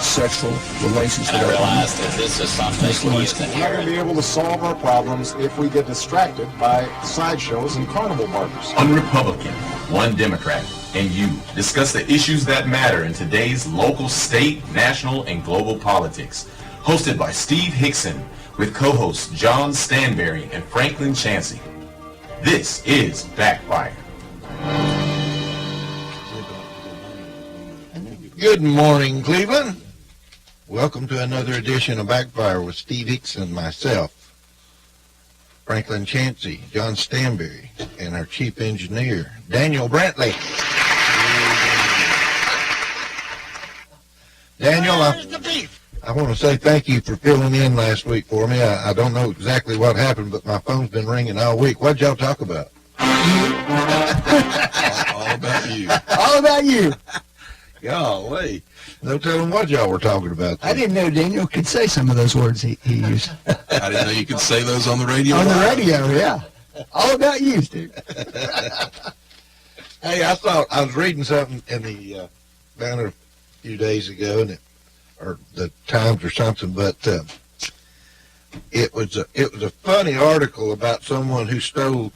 sexual relations. And I realized that this is something he is We're not going to be able to solve our problems if we get distracted by sideshows and carnival barkers. One Republican, one Democrat, and you discuss the issues that matter in today's local, state, national, and global politics. Hosted by Steve Hickson with co-hosts John Stanberry and Franklin Chansey. This is Backfire. Good morning, Cleveland. Welcome to another edition of Backfire with Steve Hickson and myself, Franklin Chansey, John Stanberry, and our chief engineer, Daniel Brantley. Daniel, I want to say thank you for filling in last week for me. I don't know exactly what happened, but my phone's been ringing all week. What'd y'all talk about? All about you. All about you. Golly. No telling what y'all were talking about. I didn't know Daniel could say some of those words he used. I didn't know you could say those on the radio. On the radio, yeah. All about you, Steve. Hey, I was reading something in the banner a few days ago, and or the Times or something, but it was a funny article about someone who stole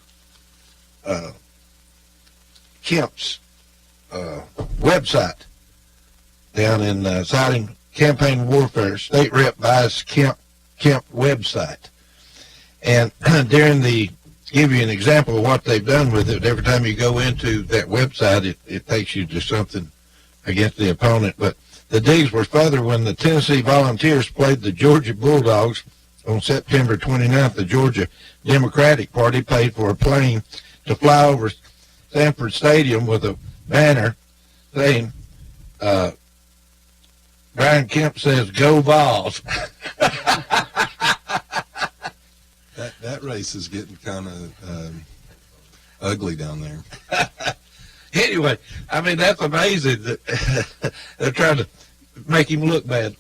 Kemp's website down in citing campaign warfare. State rep buys Kemp website, and give you an example of what they've done with it. Every time you go into that website, it takes you to something against the opponent. But the digs were further when the Tennessee Volunteers played the Georgia Bulldogs on September 29th. The Georgia Democratic Party paid for a plane to fly over Sanford Stadium with a banner saying, Brian Kemp says, "Go Vols." That race is getting kind of ugly down there. Anyway, I mean, that's amazing that they're trying to make him look bad,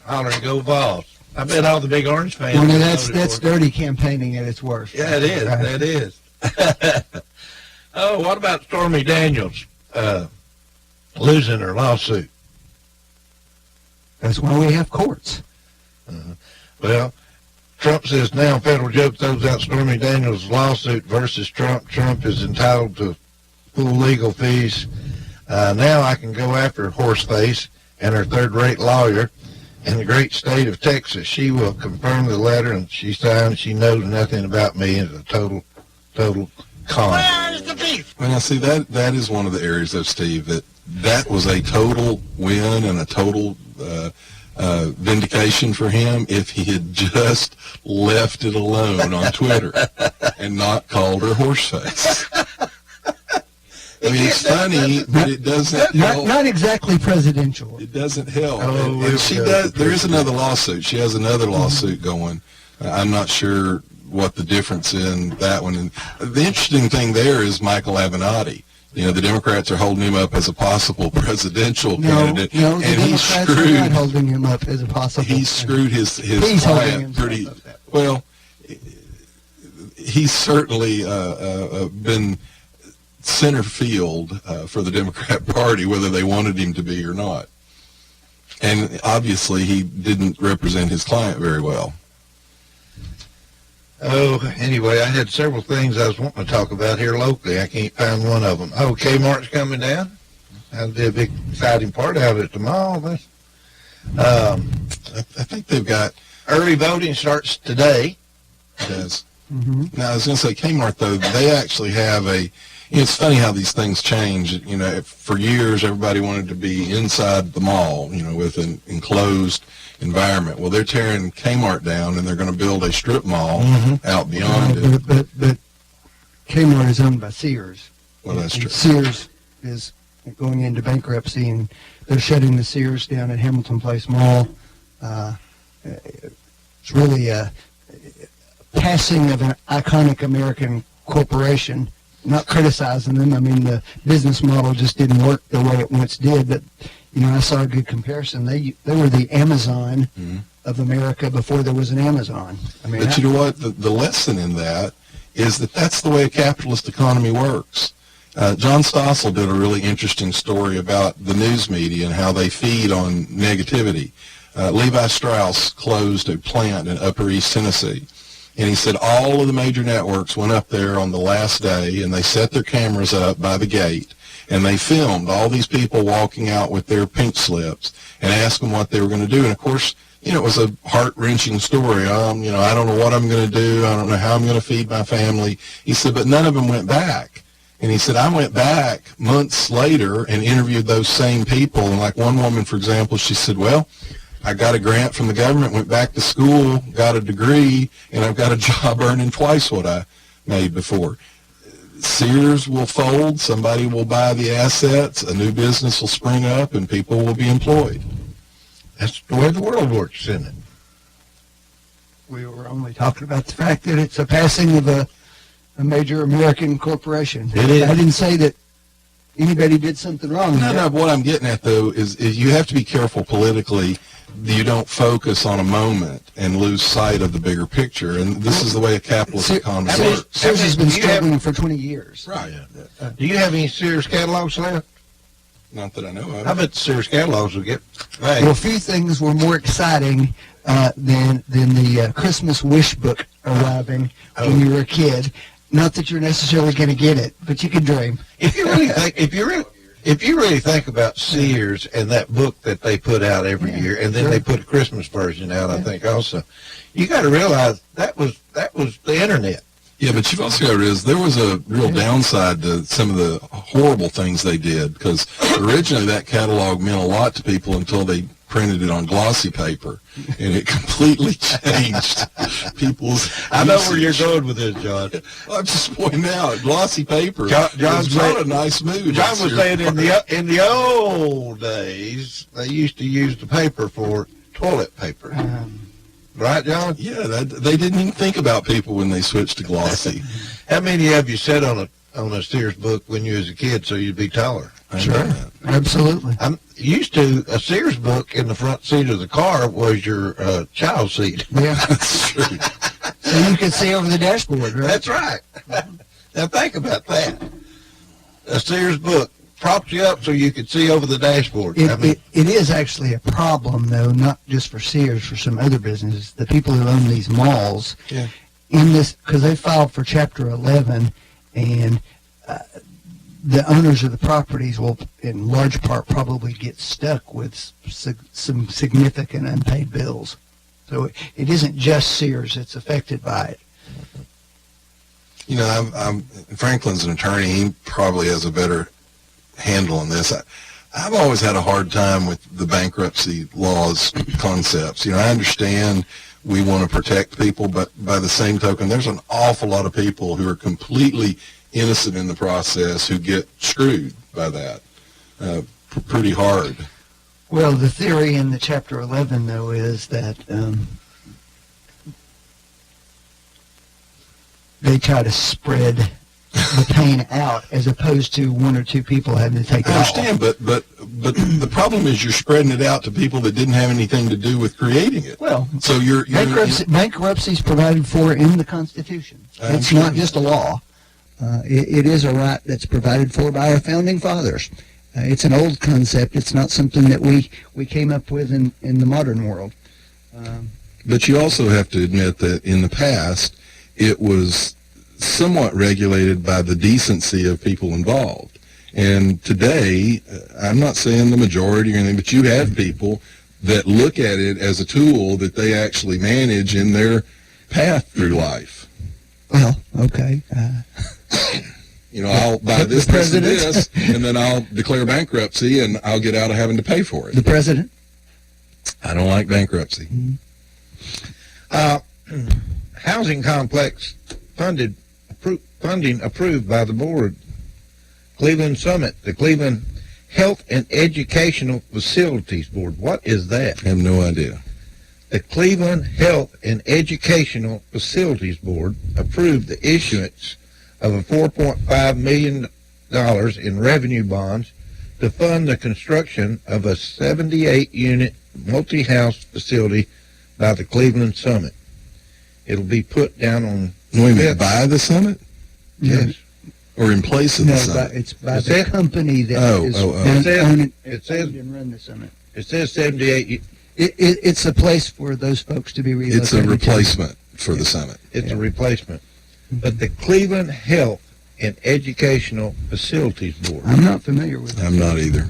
hollering "Go Vols." I bet all the big Orange fans. Well, no, that's dirty campaigning at its worst. Yeah, it is. Right. That is. Oh, what about Stormy Daniels losing her lawsuit? That's why we have courts. Well, Trump says now federal judge throws out Stormy Daniels' lawsuit versus Trump. Trump is entitled to full legal fees. Now I can go after Horseface and her third-rate lawyer in the great state of Texas. She will confirm the letter, and she signed. She knows nothing about me. It's a total con. Where's the beef? Well, now, see, that is one of the areas of Steve that was a total win and a total vindication for him if he had just left it alone on Twitter and not called her horseface. I mean, it's funny, but it doesn't help. Not exactly presidential. It doesn't help. Oh, and she does. There is another lawsuit. She has another lawsuit going. I'm not sure what the difference in that one. And the interesting thing there is Michael Avenatti. You know, the Democrats are holding him up as a possible presidential candidate. No, the and Democrats are not holding him up as a possible. He screwed his client pretty well. He's certainly been center field for the Democrat Party, whether they wanted him to be or not. And obviously, he didn't represent his client very well. Oh, anyway, I had several things I was wanting to talk about here locally. I can't find one of them. Oh, Kmart's coming down. That'll be a big exciting part out at the mall. I think they've got Early voting starts today. Yes. Mm-hmm. Now, I was going to say Kmart, though, they actually have it's funny how these things change. You know, for years, everybody wanted to be inside the mall, you know, with an enclosed environment. Well, they're tearing Kmart down, and they're going to build a strip mall out beyond it. But Kmart is owned by Sears. Well, that's true. Sears is going into bankruptcy, and they're shutting the Sears down at Hamilton Place Mall. It's really a passing of an iconic American corporation. Not criticizing them. I mean, the business model just didn't work the way it once did. But, you know, I saw a good comparison. They were the Amazon of America before there was an Amazon. I mean, but you know what? The lesson in that is that that's the way a capitalist economy works. John Stossel did a really interesting story about the news media and how they feed on negativity. Levi Strauss closed a plant in Upper East Tennessee. And he said all of the major networks went up there on the last day, and they set their cameras up by the gate, and they filmed all these people walking out with their pink slips and asked them what they were going to do. And, of course, it was a heart-wrenching story. I don't know what I'm going to do. I don't know how I'm going to feed my family. He said, but none of them went back. And he said, I went back months later and interviewed those same people. And like one woman, for example, she said, well, I got a grant from the government, went back to school, got a degree, and I've got a job earning twice what I made before. Sears will fold, somebody will buy the assets, a new business will spring up, and people will be employed. That's the way the world works, isn't it? We were only talking about the fact that it's a passing of a major American corporation. It is. I didn't say that anybody did something wrong. No, what I'm getting at, though, is you have to be careful politically. You don't focus on a moment and lose sight of the bigger picture. And this is the way a capitalist economy works. Sears has been struggling for 20 years. Right. Do you have any Sears catalogs left? Not that I know of. I bet the Sears catalogs will get back. Well, few things were more exciting than the Christmas wish book arriving when you were a kid. Not that you're necessarily going to get it, but you can dream. If you really think, if you really think about Sears and that book that they put out every year, and then they put a Christmas version out, I think also, you got to realize that was the internet. Yeah, but you've also got to realize there was a real downside to some of the horrible things they did, because originally that catalog meant a lot to people until they printed it on glossy paper, and it completely changed people's I know where you're usage. going with this, John. I'm just pointing out, glossy paper John's was not saying- a nice mood. John was saying in the old days, they used to use the paper for toilet paper. Right, John? Yeah, they didn't even think about people when they switched to glossy. How many of you sat on a Sears book when you was a kid so you'd be taller? I know that. Absolutely. I'm used to a Sears book in the front seat of the car was your child seat. Yeah. That's true. So you could see over the dashboard, right? That's right. Now think about that. A Sears book props you up so you could see over the dashboard. It is actually a problem, though, not just for Sears, for some other businesses. The people who own these malls, Yeah. in this, because they filed for Chapter 11, and the owners of the properties will, in large part, probably get stuck with some significant unpaid bills. So it isn't just Sears that's affected by it. You know, Franklin's an attorney. He probably has a better handle on this. I've always had a hard time with the bankruptcy laws concepts. You know, I understand we want to protect people, but by the same token, there's an awful lot of people who are completely innocent in the process who get screwed by that pretty hard. Well, the theory in the Chapter 11, though, is that they try to spread the pain out as opposed to one or two people having to take it I all. understand, but the problem is you're spreading it out to people that didn't have anything to do with creating it. Well, So you're bankruptcy is provided for in the Constitution. I It's not understand. just a law. It is a right that's provided for by our founding fathers. It's an old concept. It's not something that we came up with in the modern world. But you also have to admit that in the past, it was somewhat regulated by the decency of people involved. And today, I'm not saying the majority or anything, but you have people that look at it as a tool that they actually manage in their path through life. Well, okay. You know, I'll buy this, The this, and president. this, and then I'll declare bankruptcy, and I'll get out of having to pay for it. The president. I don't like bankruptcy. Housing complex funding approved by the board. Cleveland Summit, the Cleveland Health and Educational Facilities Board. What is that? I have no idea. The Cleveland Health and Educational Facilities Board approved the issuance of a $4.5 million in revenue bonds to fund the construction of a 78-unit multi-house facility by the Cleveland Summit. It'll be put down on Wait a minute, Fifth. buy the summit? Yes. Or in place of the No, summit? it's by Is the it? company that Oh, is oh, oh. It says- owned it says- and run the summit. It says 78. It's a place for those folks to be relocated. It's a to. replacement for the summit. It's a replacement. But the Cleveland Health and Educational Facilities Board. I'm not familiar with it. I'm not either.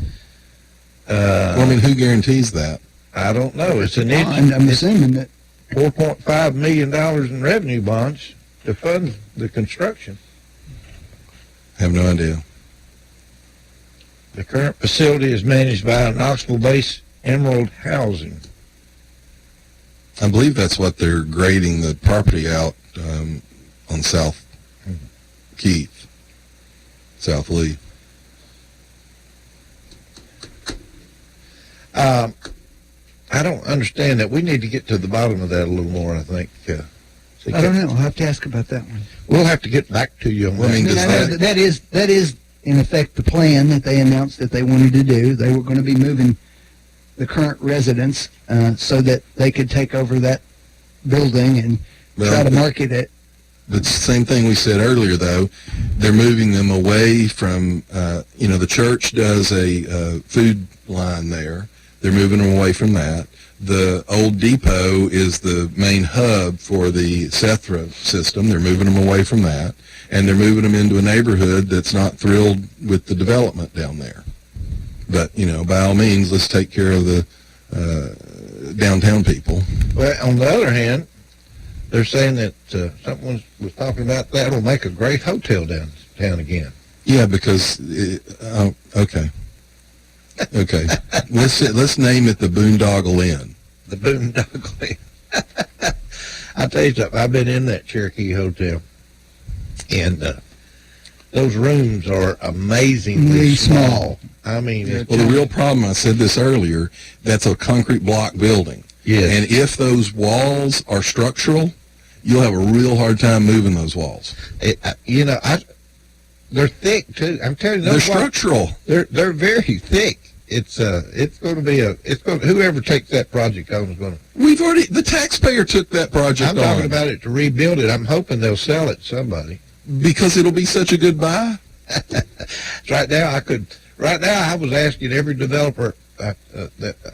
Well, I mean, who guarantees that? I don't know. It's an I'm assuming that. $4.5 million in revenue bonds to fund the construction. Have no idea. The current facility is managed by Knoxville-based Emerald Housing. I believe that's what they're grading the property out on South Keith, South Lee. I don't understand that. We need to get to the bottom of that a little more, I think. I don't know. I'll have to ask about that one. We'll have to get back to you on Well, I mean, that. does that is in effect the plan that they announced that they wanted to do. They were going to be moving the current residents so that they could take over that building and try to market it. But it's the same thing we said earlier, though. They're moving them away from, the church does a food line there. They're moving them away from that. The old depot is the main hub for the Sethra system. They're moving them away from that. And they're moving them into a neighborhood that's not thrilled with the development down there. But, by all means, let's take care of the downtown people. Well, on the other hand, they're saying that someone was talking about that'll make a great hotel downtown again. Yeah, because, okay. Okay. Let's name it the Boondoggle Inn. The Boondoggle. I'll tell you something. I've been in that Cherokee Hotel, and those rooms are amazingly Really small. I mean, Well, the real problem, I said this earlier, that's a concrete block building. yes. And if those walls are structural, you'll have a real hard time moving those walls. They're thick too. I'm telling you, They're those walls, structural. they're very thick. It's going to be whoever takes that project on is going to. The taxpayer took that project I'm talking on about it to rebuild it. I'm hoping they'll sell it to somebody. because it'll be such a good buy. Right now, I was asking every developer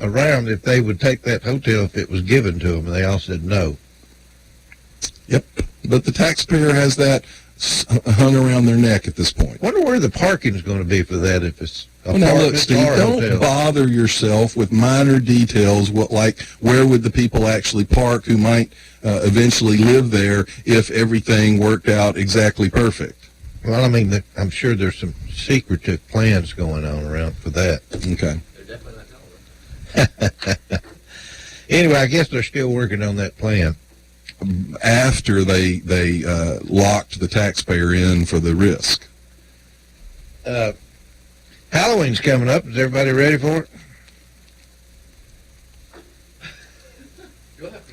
around if they would take that hotel if it was given to them, and they all said no. Yep. But the taxpayer has that hung around their neck at this point. Wonder where the parking's going to be for that if it's a Well, now look, apartment Steve, or a don't hotel. bother yourself with minor details. Like where would the people actually park who might eventually live there if everything worked out exactly perfect? Well, I mean, I'm sure there's some secretive plans going on around for that. Okay. They're definitely not telling them. Anyway, I guess they're still working on that plan. After they locked the taxpayer in for the risk. Halloween's coming up. Is everybody ready for it?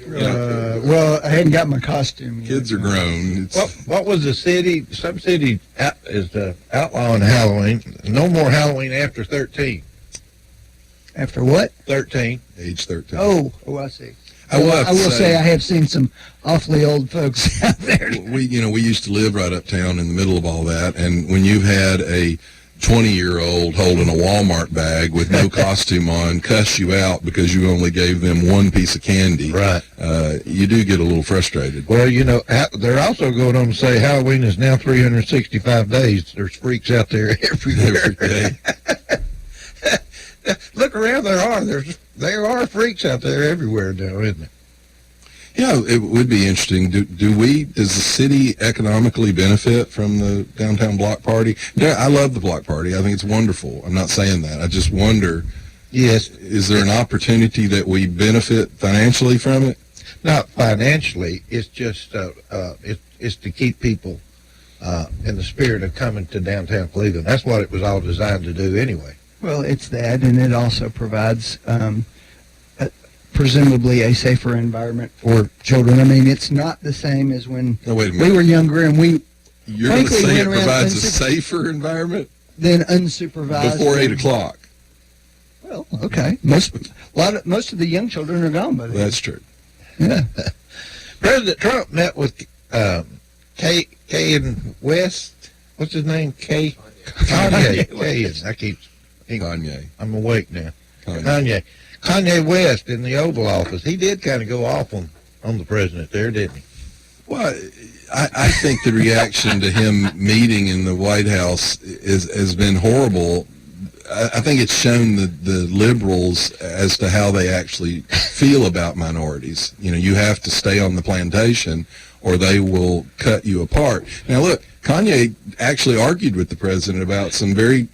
Well, I hadn't got my costume yet. Kids are grown. What was the city? Some city is outlawing Halloween. No more Halloween after 13. After what? 13. Age 13. Oh, I see. I will have I to will say I have seen some awfully old folks out there. we used to live right uptown in the middle of all that, and when you've had a 20-year-old holding a Walmart bag with no costume on cuss you out because you only gave them one piece of candy, Right. You do get a little frustrated. Well, they're also going on to say Halloween is now 365 days. There's freaks out there everywhere. Every day. Look around. There are freaks out there everywhere now, isn't there? Yeah, it would be interesting. Does the city economically benefit from the downtown block party? Yeah, I love the block party. I think it's wonderful. I'm not saying that. I just wonder, Yes. is there an opportunity that we benefit financially from it? Not financially. It's just it's to keep people in the spirit of coming to downtown Cleveland. That's what it was all designed to do anyway. Well, it's that, and it also provides presumably a safer environment for children. I mean, it's not the same as when No, wait a we minute. were younger and we You're going to frankly say it went around provides a unsup- safer environment then unsupervised. before 8 o'clock. Well, okay. Most of the young children are gone by then. That's true. Yeah. President Trump met with Kay and West. what's his name? Kanye. Kanye. I'm awake now. Kanye West in the Oval Office. He did kind of go off on the president there, didn't he? Well, I think the reaction to him meeting in the White House has been horrible. I think it's shown the liberals as to how they actually feel about minorities. You know, you have to stay on the plantation or they will cut you apart. Now, look, Kanye actually argued with the president about some very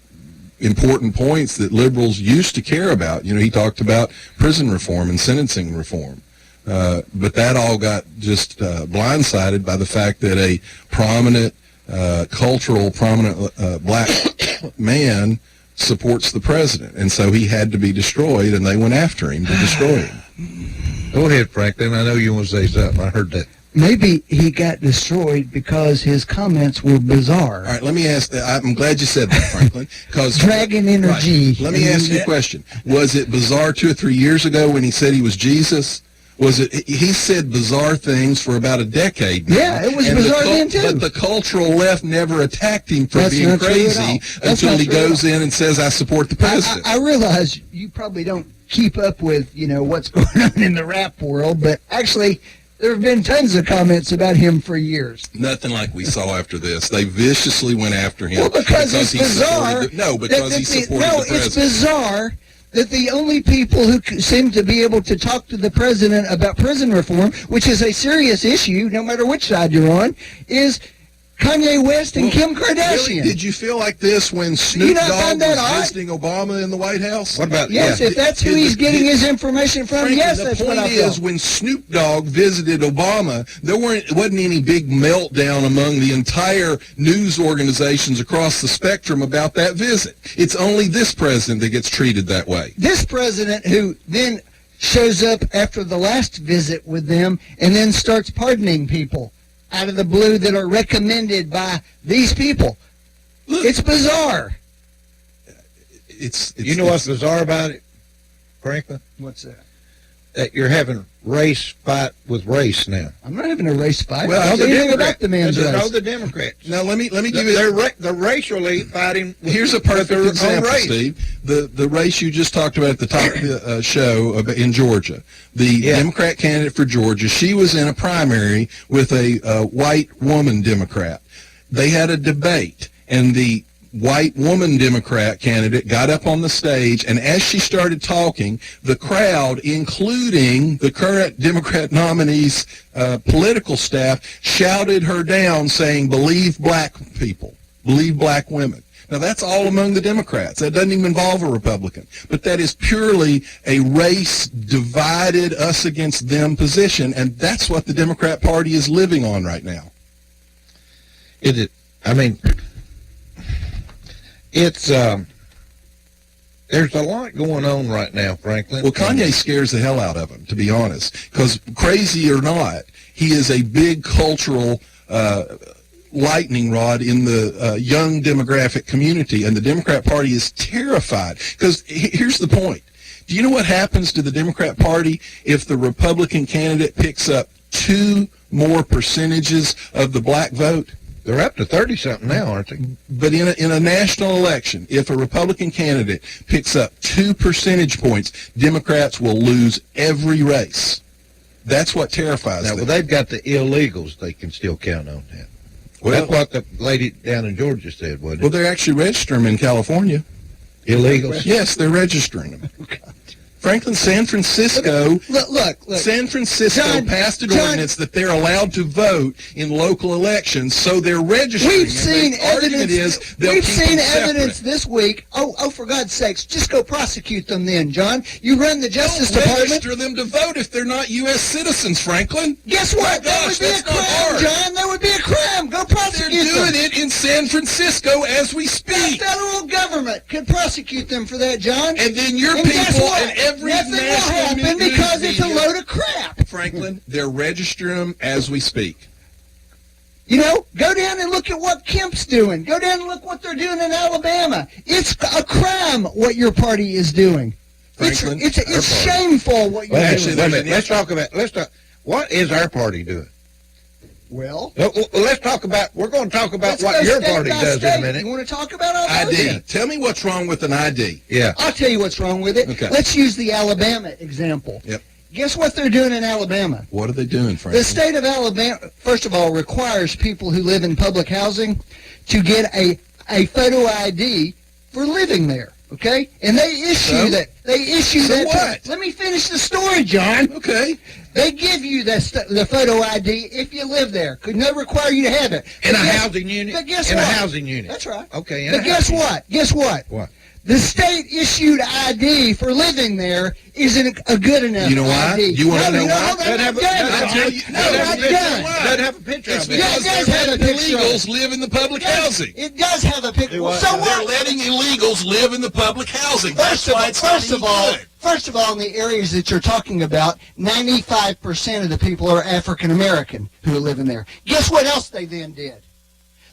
important points that liberals used to care about. You know, he talked about prison reform and sentencing reform. But that all got just blindsided by the fact that a prominent, prominent black man supports the president. And so he had to be destroyed, and they went after him to destroy him. Go ahead, Franklin. I know you want to say something. I heard that. Maybe he got destroyed because his comments were bizarre. All right, let me ask. I'm glad you said that, Franklin. Because Dragon energy. Right, let me ask you a question. Was it bizarre 2 or 3 years ago when he said he was Jesus? Was it? He said bizarre things for about a decade now. Yeah, it was bizarre then too. But the cultural left never attacked him for That's being not true at crazy all. until he goes in and says, "I support the president." I realize you probably don't keep up with, you know, what's going on in the rap world, but actually there have been tons of comments about him for years. Nothing like we saw after this. They viciously went after him. Well, because it's he bizarre. because he supported the president. It's bizarre that the only people who seem to be able to talk to the president about prison reform, which is a serious issue, no matter which side you're on, is Kanye West and Kim Kardashian. Really? Did you feel like this when Snoop Dogg was visiting Obama in the White House? What about Yes, if that's who he's getting his information from, Franklin, yes, that's what I feel. The point is, when Snoop Dogg visited Obama, there wasn't any big meltdown among the entire news organizations across the spectrum about that visit. It's only this president that gets treated that way. This president who then shows up after the last visit with them and then starts pardoning people out of the blue that are recommended by these people. Look, it's bizarre. It's you know what's bizarre about it, Franklin? What's that? That you're having race fight with race now. I'm not having a race fight. Well, I don't know anything about the man's race. No, the Democrats. Now let me give you. They're racially fighting. Here's a perfect example, Steve. The race you just talked about at the top of the show in Georgia. The Democrat candidate for Georgia, she was in a primary with a white woman Democrat. They had a debate, and the white woman Democrat candidate got up on the stage, and as she started talking, the crowd, including the current Democrat nominee's political staff, shouted her down saying, "Believe black people, believe black women." Now, that's all among the Democrats. That doesn't even involve a Republican. But that is purely a race divided us against them position, and that's what the Democrat Party is living on right now. I mean, it's there's a lot going on right now, Franklin. Well, Kanye scares the hell out of him, to be honest, because crazy or not, he is a big cultural lightning rod in the young demographic community, and the Democrat Party is terrified. Because here's the point. Do you know what happens to the Democrat Party if the Republican candidate picks up 2 more percentages of the black vote? They're up to 30-something now, aren't they? But in a national election, if a Republican candidate picks up 2 percentage points, Democrats will lose every race. That's what terrifies them. Well, they've got the illegals they can still count on that. Well, that's what the lady down in Georgia said, wasn't it? Well, they're actually registering them in California. Illegals? Yes, they're registering them. Franklin, San Francisco, Look. San Francisco passed an ordinance that they're allowed to vote in local elections, so they're registering. We've seen evidence. We've seen evidence separate. this week. Oh, for God's sakes, just go prosecute them then, John. You run the Justice Department. Register them to vote if they're not U.S. citizens, Franklin. Guess what? That would be a crime, John. That would be a crime. Go prosecute them. They're doing it in San Francisco as we The speak. federal government could prosecute them for that, John. And then your And guess people what? and every Nothing will national happen news because it's a media- load of crap. Franklin, they're registering them as we speak. You know, go down and look at what Kemp's doing. Go down and look what they're doing in Alabama. It's a crime what your party is doing. Franklin, It's shameful what you're Well, doing. wait a minute. Let's talk. What is our party doing? Well, let's talk about. We're going to talk about let's what go your state party by does state. in a minute. You want to talk about all those? ID. Tell me what's wrong with an ID. Yeah. I'll tell you what's wrong with it. Okay. Let's use the Alabama example. Yep. Guess what they're doing in Alabama? What are they doing, Frank? The state of Alabama, first of all, requires people who live in public housing to get a photo ID for living there. Okay, and they issue that. They issue So that. what? Let me finish the story, John. Okay. They give you the photo ID if you live there. Could not require you to have it. In a But guess- housing unit. But guess in what? a housing unit. That's right. Okay. In But a guess housing what? Guess what? What? The state issued ID for living there isn't a good enough You know why? ID. You wanna know why? Hold on, Doesn't have a- I'm done. doesn't I'll tell you- No, doesn't I'm have a done. Doesn't have a picture It's of it. Yeah, because it does they're have a letting picture of illegals live in the public housing. It does have a picture. Do Well, what? so They're what? letting illegals live in the public housing. That's why it's not any good. First of all, in the areas that you're talking about, 95% of the people are African American who are living there. Guess what else they then did?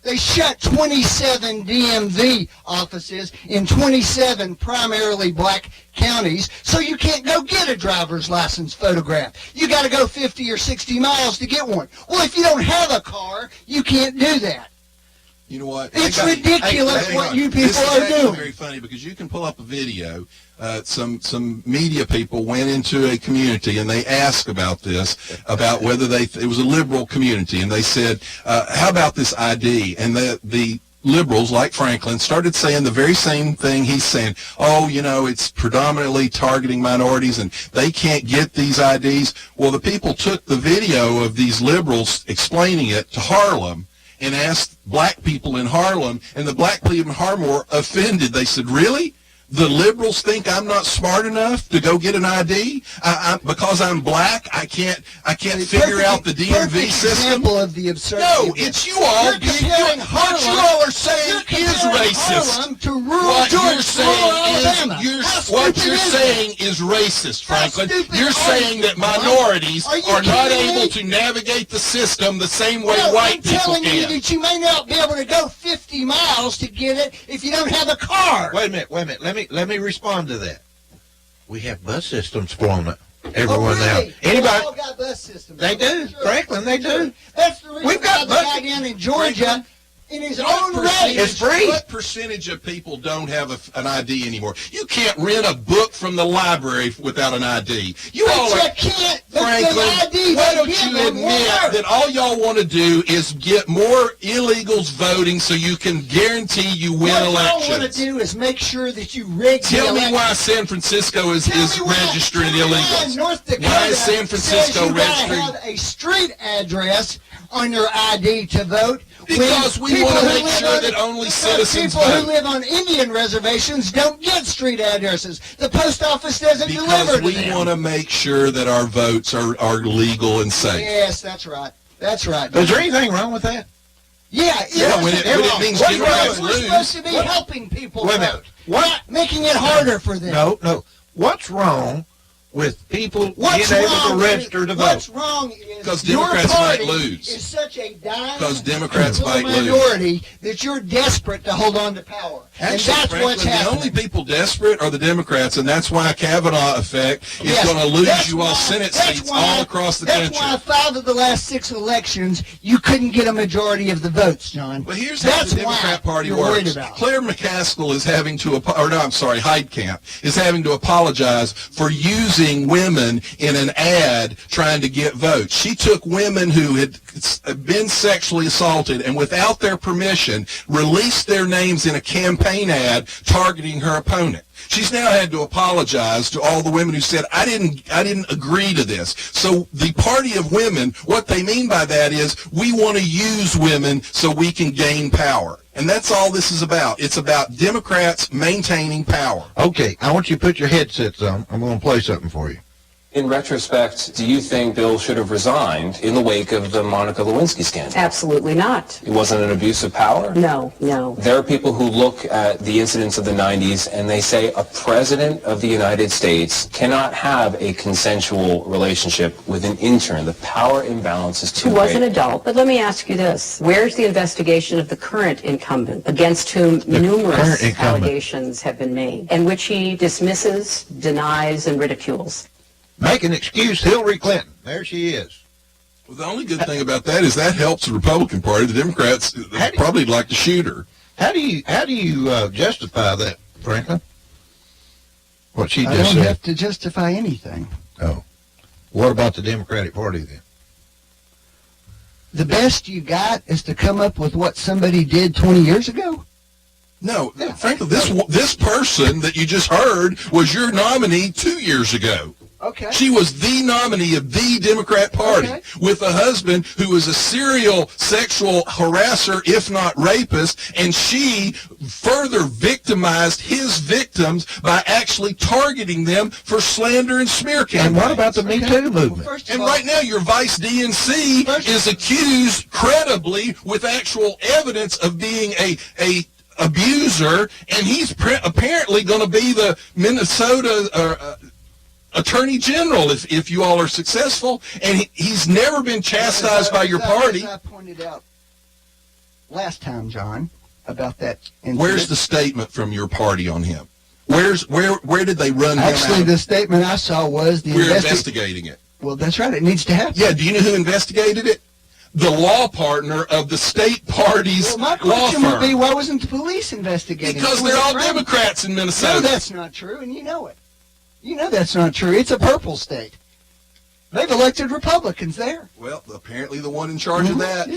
They shut 27 DMV offices in 27 primarily black counties, so you can't go get a driver's license photograph. You got to go 50 or 60 miles to get one. Well, if you don't have a car, you can't do that. You know what? It's ridiculous Hang what on. you This people is are actually doing. very funny because you can pull up a video. Some media people went into a community and they asked about this, about whether it was a liberal community, and they said, how about this ID? And the liberals like Franklin started saying the very same thing he's saying. Oh, you know, it's predominantly targeting minorities and they can't get these IDs. Well, the people took the video of these liberals explaining it to Harlem and asked black people in Harlem, and the black people in Harlem were offended. They said, really? The liberals think I'm not smart enough to go get an ID? Because I'm black, I can't figure out the DMV system? Example of the absurdity. No, of this. it's you all. You're comparing What you all are saying is racist. Harlem to rural What Georgia, you're saying Alabama. is How what stupid you're is saying that? is racist, Franklin. stupid You're are saying you, that Mike? minorities Are you are not kidding me? able to navigate the system the same way No, white I'm people telling you can. that you may not be able to go 50 miles to get it if you don't have a car. Wait a minute. Let me respond to that. We have bus systems flown everyone now. Really? They Anybody? all got bus systems. They do. Sure. Franklin, they do. That's the reason We've got why the bus- guy down in Georgia, in his What own percentage- race, It's free. What percentage of people don't have an ID anymore? You can't rent a book from the library without an ID. You all but are... you can't. The Franklin, ID why they don't give you them admit won't work. that all y'all want to do is get more illegals voting so you can guarantee you win What I want to elections? do is make sure that you rig the Tell me election. why San Francisco is registering Tell me why illegals. North Dakota Why is San Francisco says you gotta registering? have a street address on your ID to vote. Because when we people want to who make live sure on- that only because citizens people who vote. live on Indian reservations don't get street addresses. The post office doesn't deliver Because to we them. want to make sure that our votes are legal and safe. Yes, that's right. That's right. Is there anything wrong with that? Yeah, Yeah, when it means What's Democrats wrong? We're lose. supposed to be helping people Wait a minute. vote, not making it harder for them. No. What's wrong with people What's being able wrong to is- register to vote? What's wrong is 'Cause your Democrats party might lose. is such a dying 'Cause Democrats little might lose. minority that you're desperate to hold on to power. Actually, and that's Franklin, what's the happening. only people desperate are the Democrats, and that's why Kavanaugh effect is Yes, going to lose that's you all why- Senate that's seats why- all across the That's country. why 5 of the last 6 elections, you couldn't get a majority of the votes, John. Well, here's how That's the Democrat why Party you're worried works. about. Claire McCaskill is having to, Heidkamp is having to apologize for using women in an ad trying to get votes. She took women who had been sexually assaulted and without their permission released their names in a campaign ad targeting her opponent. She's now had to apologize to all the women who said, I didn't agree to this. So the party of women, what they mean by that is we want to use women so we can gain power. And that's all this is about. It's about Democrats maintaining power. Okay, I want you to put your headsets on. I'm going to play something for you. In retrospect, do you think Bill should have resigned in the wake of the Monica Lewinsky scandal? Absolutely not. It wasn't an abuse of power? No. There are people who look at the incidents of the 90s and they say a president of the United States cannot have a consensual relationship with an intern. The power imbalance is too Who was great. an adult. But let me ask you this. Where's the investigation of the current incumbent against whom current numerous incumbent. allegations have been made and which he dismisses, denies, and ridicules? Make an excuse, Hillary Clinton. There she is. Well, the only good thing about that is that helps the Republican Party. The Democrats probably like to shoot her. How do you justify that, Franklin? What she I just don't said. have to justify anything. Oh, what about the Democratic Party then? The best you got is to come up with what somebody did 20 years ago? No, frankly, this person that you just heard was your nominee 2 years ago. Okay. She was the nominee of the Democrat Party with a husband who was a serial sexual harasser, if not rapist, and she further victimized his victims by actually targeting them for slander and smear campaigns. And what about the Me Too movement? Well, And right now, your vice DNC is accused credibly with actual evidence of being a abuser, and he's apparently going to be the Minnesota Attorney General if you all are successful, and he's never been chastised by your party. As I pointed out last time, John, about that incident. Where's the statement from your party on him? Where did they run him Actually, out? the statement I saw was We're investigating it. Well, that's right. It needs to happen. Yeah, do you know who investigated it? The law partner of the state party's Well, my law question would be, firm. why wasn't the police investigating? Because it? they're Was it all right? Democrats in Minnesota. No, that's not true, and you know it. You know that's not true. It's a purple state. They've elected Republicans there. Well, apparently the one in charge of that.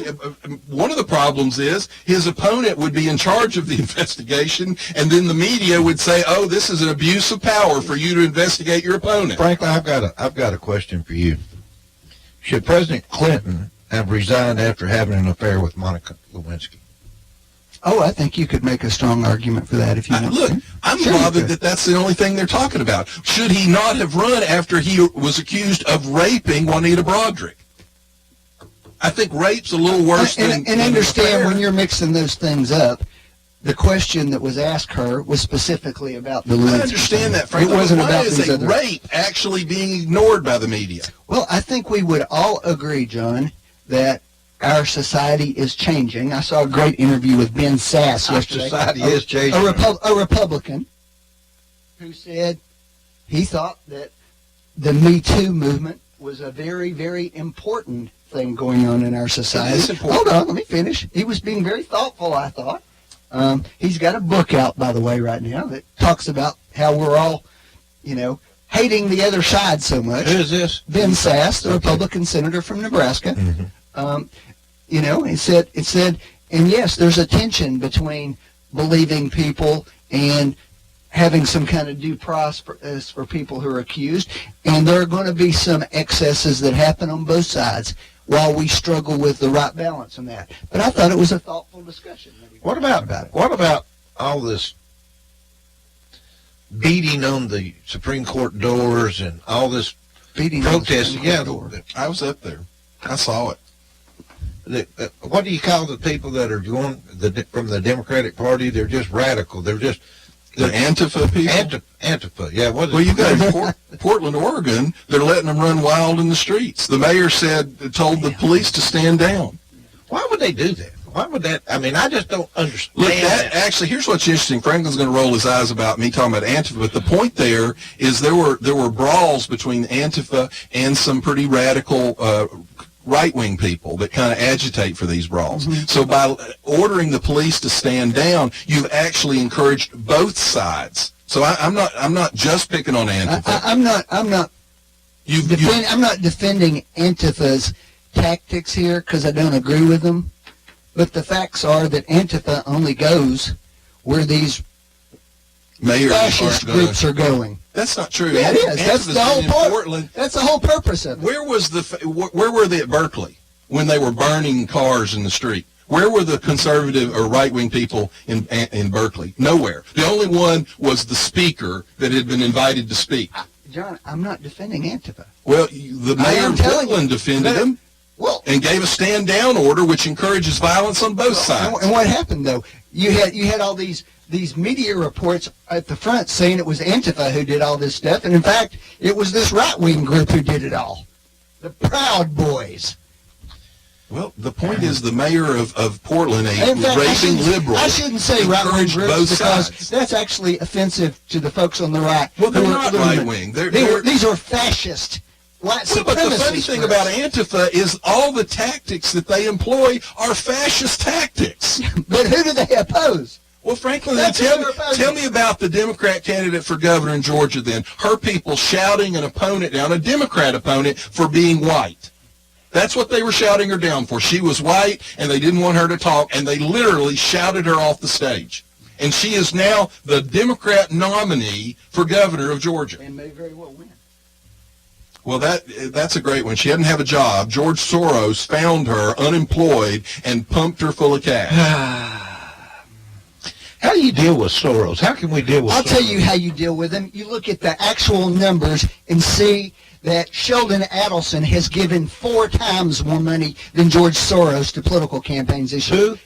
One of the problems is his opponent would be in charge of the investigation, and then the media would say, "Oh, this is an abuse of power for you to investigate your opponent." Franklin, I've got a question for you. Should President Clinton have resigned after having an affair with Monica Lewinsky? Oh, I think you could make a strong argument for that if you want. Look, to. I'm Sure you bothered could. that that's the only thing they're talking about. Should he not have run after he was accused of raping Juanita Broderick? I think rape's a little worse than And an understand affair. when you're mixing those things up, the question that was asked her was specifically about the Lewinsky I understand thing. that, Frank. It wasn't why about is these a other. rape actually being ignored by the media? Well, I think we would all agree, John, that our society is changing. I saw a great interview with Ben Sass Our yesterday. society is changing. A Republican who said he thought that the Me Too movement was a very, very important thing going on in our society. It is important. Hold on, let me finish. He was being very thoughtful, I thought. He's got a book out, by the way, right now that talks about how we're all, hating the other side so much. Who is this? Ben Sass, the Republican senator from Nebraska. It said, and yes, there's a tension between believing people and having some kind of due process for people who are accused, and there are going to be some excesses that happen on both sides while we struggle with the right balance on that. But I thought it was a thoughtful discussion. What about all this beating on the Supreme Court doors and all this Beating on the protesting? Supreme Yeah, Court door. I was up there. I saw it. what do you call the people that are going from the Democratic Party? They're just radical. They're Antifa people? Antifa. Yeah. What is Well, you got in Portland, Oregon, they're letting them run wild in the streets. The mayor told the police to stand down. Why would they do that? Why would that? I mean, I just don't understand. Look, actually, here's what's interesting. Franklin's going to roll his eyes about me talking about Antifa, but the point there is there were brawls between Antifa and some pretty radical right-wing people that kind of agitate for these brawls. Mm-hmm. So by ordering the police to stand down, you've actually encouraged both sides. So I'm not just picking on Antifa. I'm not defending Antifa's tactics here because I don't agree with them. But the facts are that Antifa only goes where these Mayors fascist aren't gonna- groups are going. That's not true. Yeah, it is. That's Antifa's the whole been in point. Portland. That's the whole purpose of it. Where were they at Berkeley when they were burning cars in the street? Where were the conservative or right-wing people in Berkeley? Nowhere. The only one was the speaker that had been invited to speak. John, I'm not defending Antifa. Well, the I mayor am of telling Portland you defended that- him Well, and gave a stand-down order, which encourages violence on both sides. and what happened though? You had all these media reports at the front saying it was Antifa who did all this stuff, and in fact, it was this right-wing group who did it all. The Proud Boys. Well, the point is the mayor of Portland, a In fact, raving liberal, I shouldn't say right-wing encouraged groups both because sides. that's actually offensive to the folks on the right. Well, they're who are not legitimate. right-wing. They're These are fascist white Well, but the supremacist funny thing groups. about Antifa is all the tactics that they employ are fascist tactics. But who do they oppose? Well, Franklin, That's tell who me, they're opposing. tell me about the Democrat candidate for governor in Georgia then. Her people shouting an opponent down, a Democrat opponent, for being white. That's what they were shouting her down for. She was white, and they didn't want her to talk, and they literally shouted her off the stage. And she is now the Democrat nominee for governor of Georgia. And may very well win. Well, that's a great one. She doesn't have a job. George Soros found her unemployed and pumped her full of cash. How do you deal with Soros? How can we deal with I'll Soros? tell you how you deal with them. You look at the actual numbers and see that Sheldon Adelson has given 4 times more money than George Soros to political campaigns this year. Who?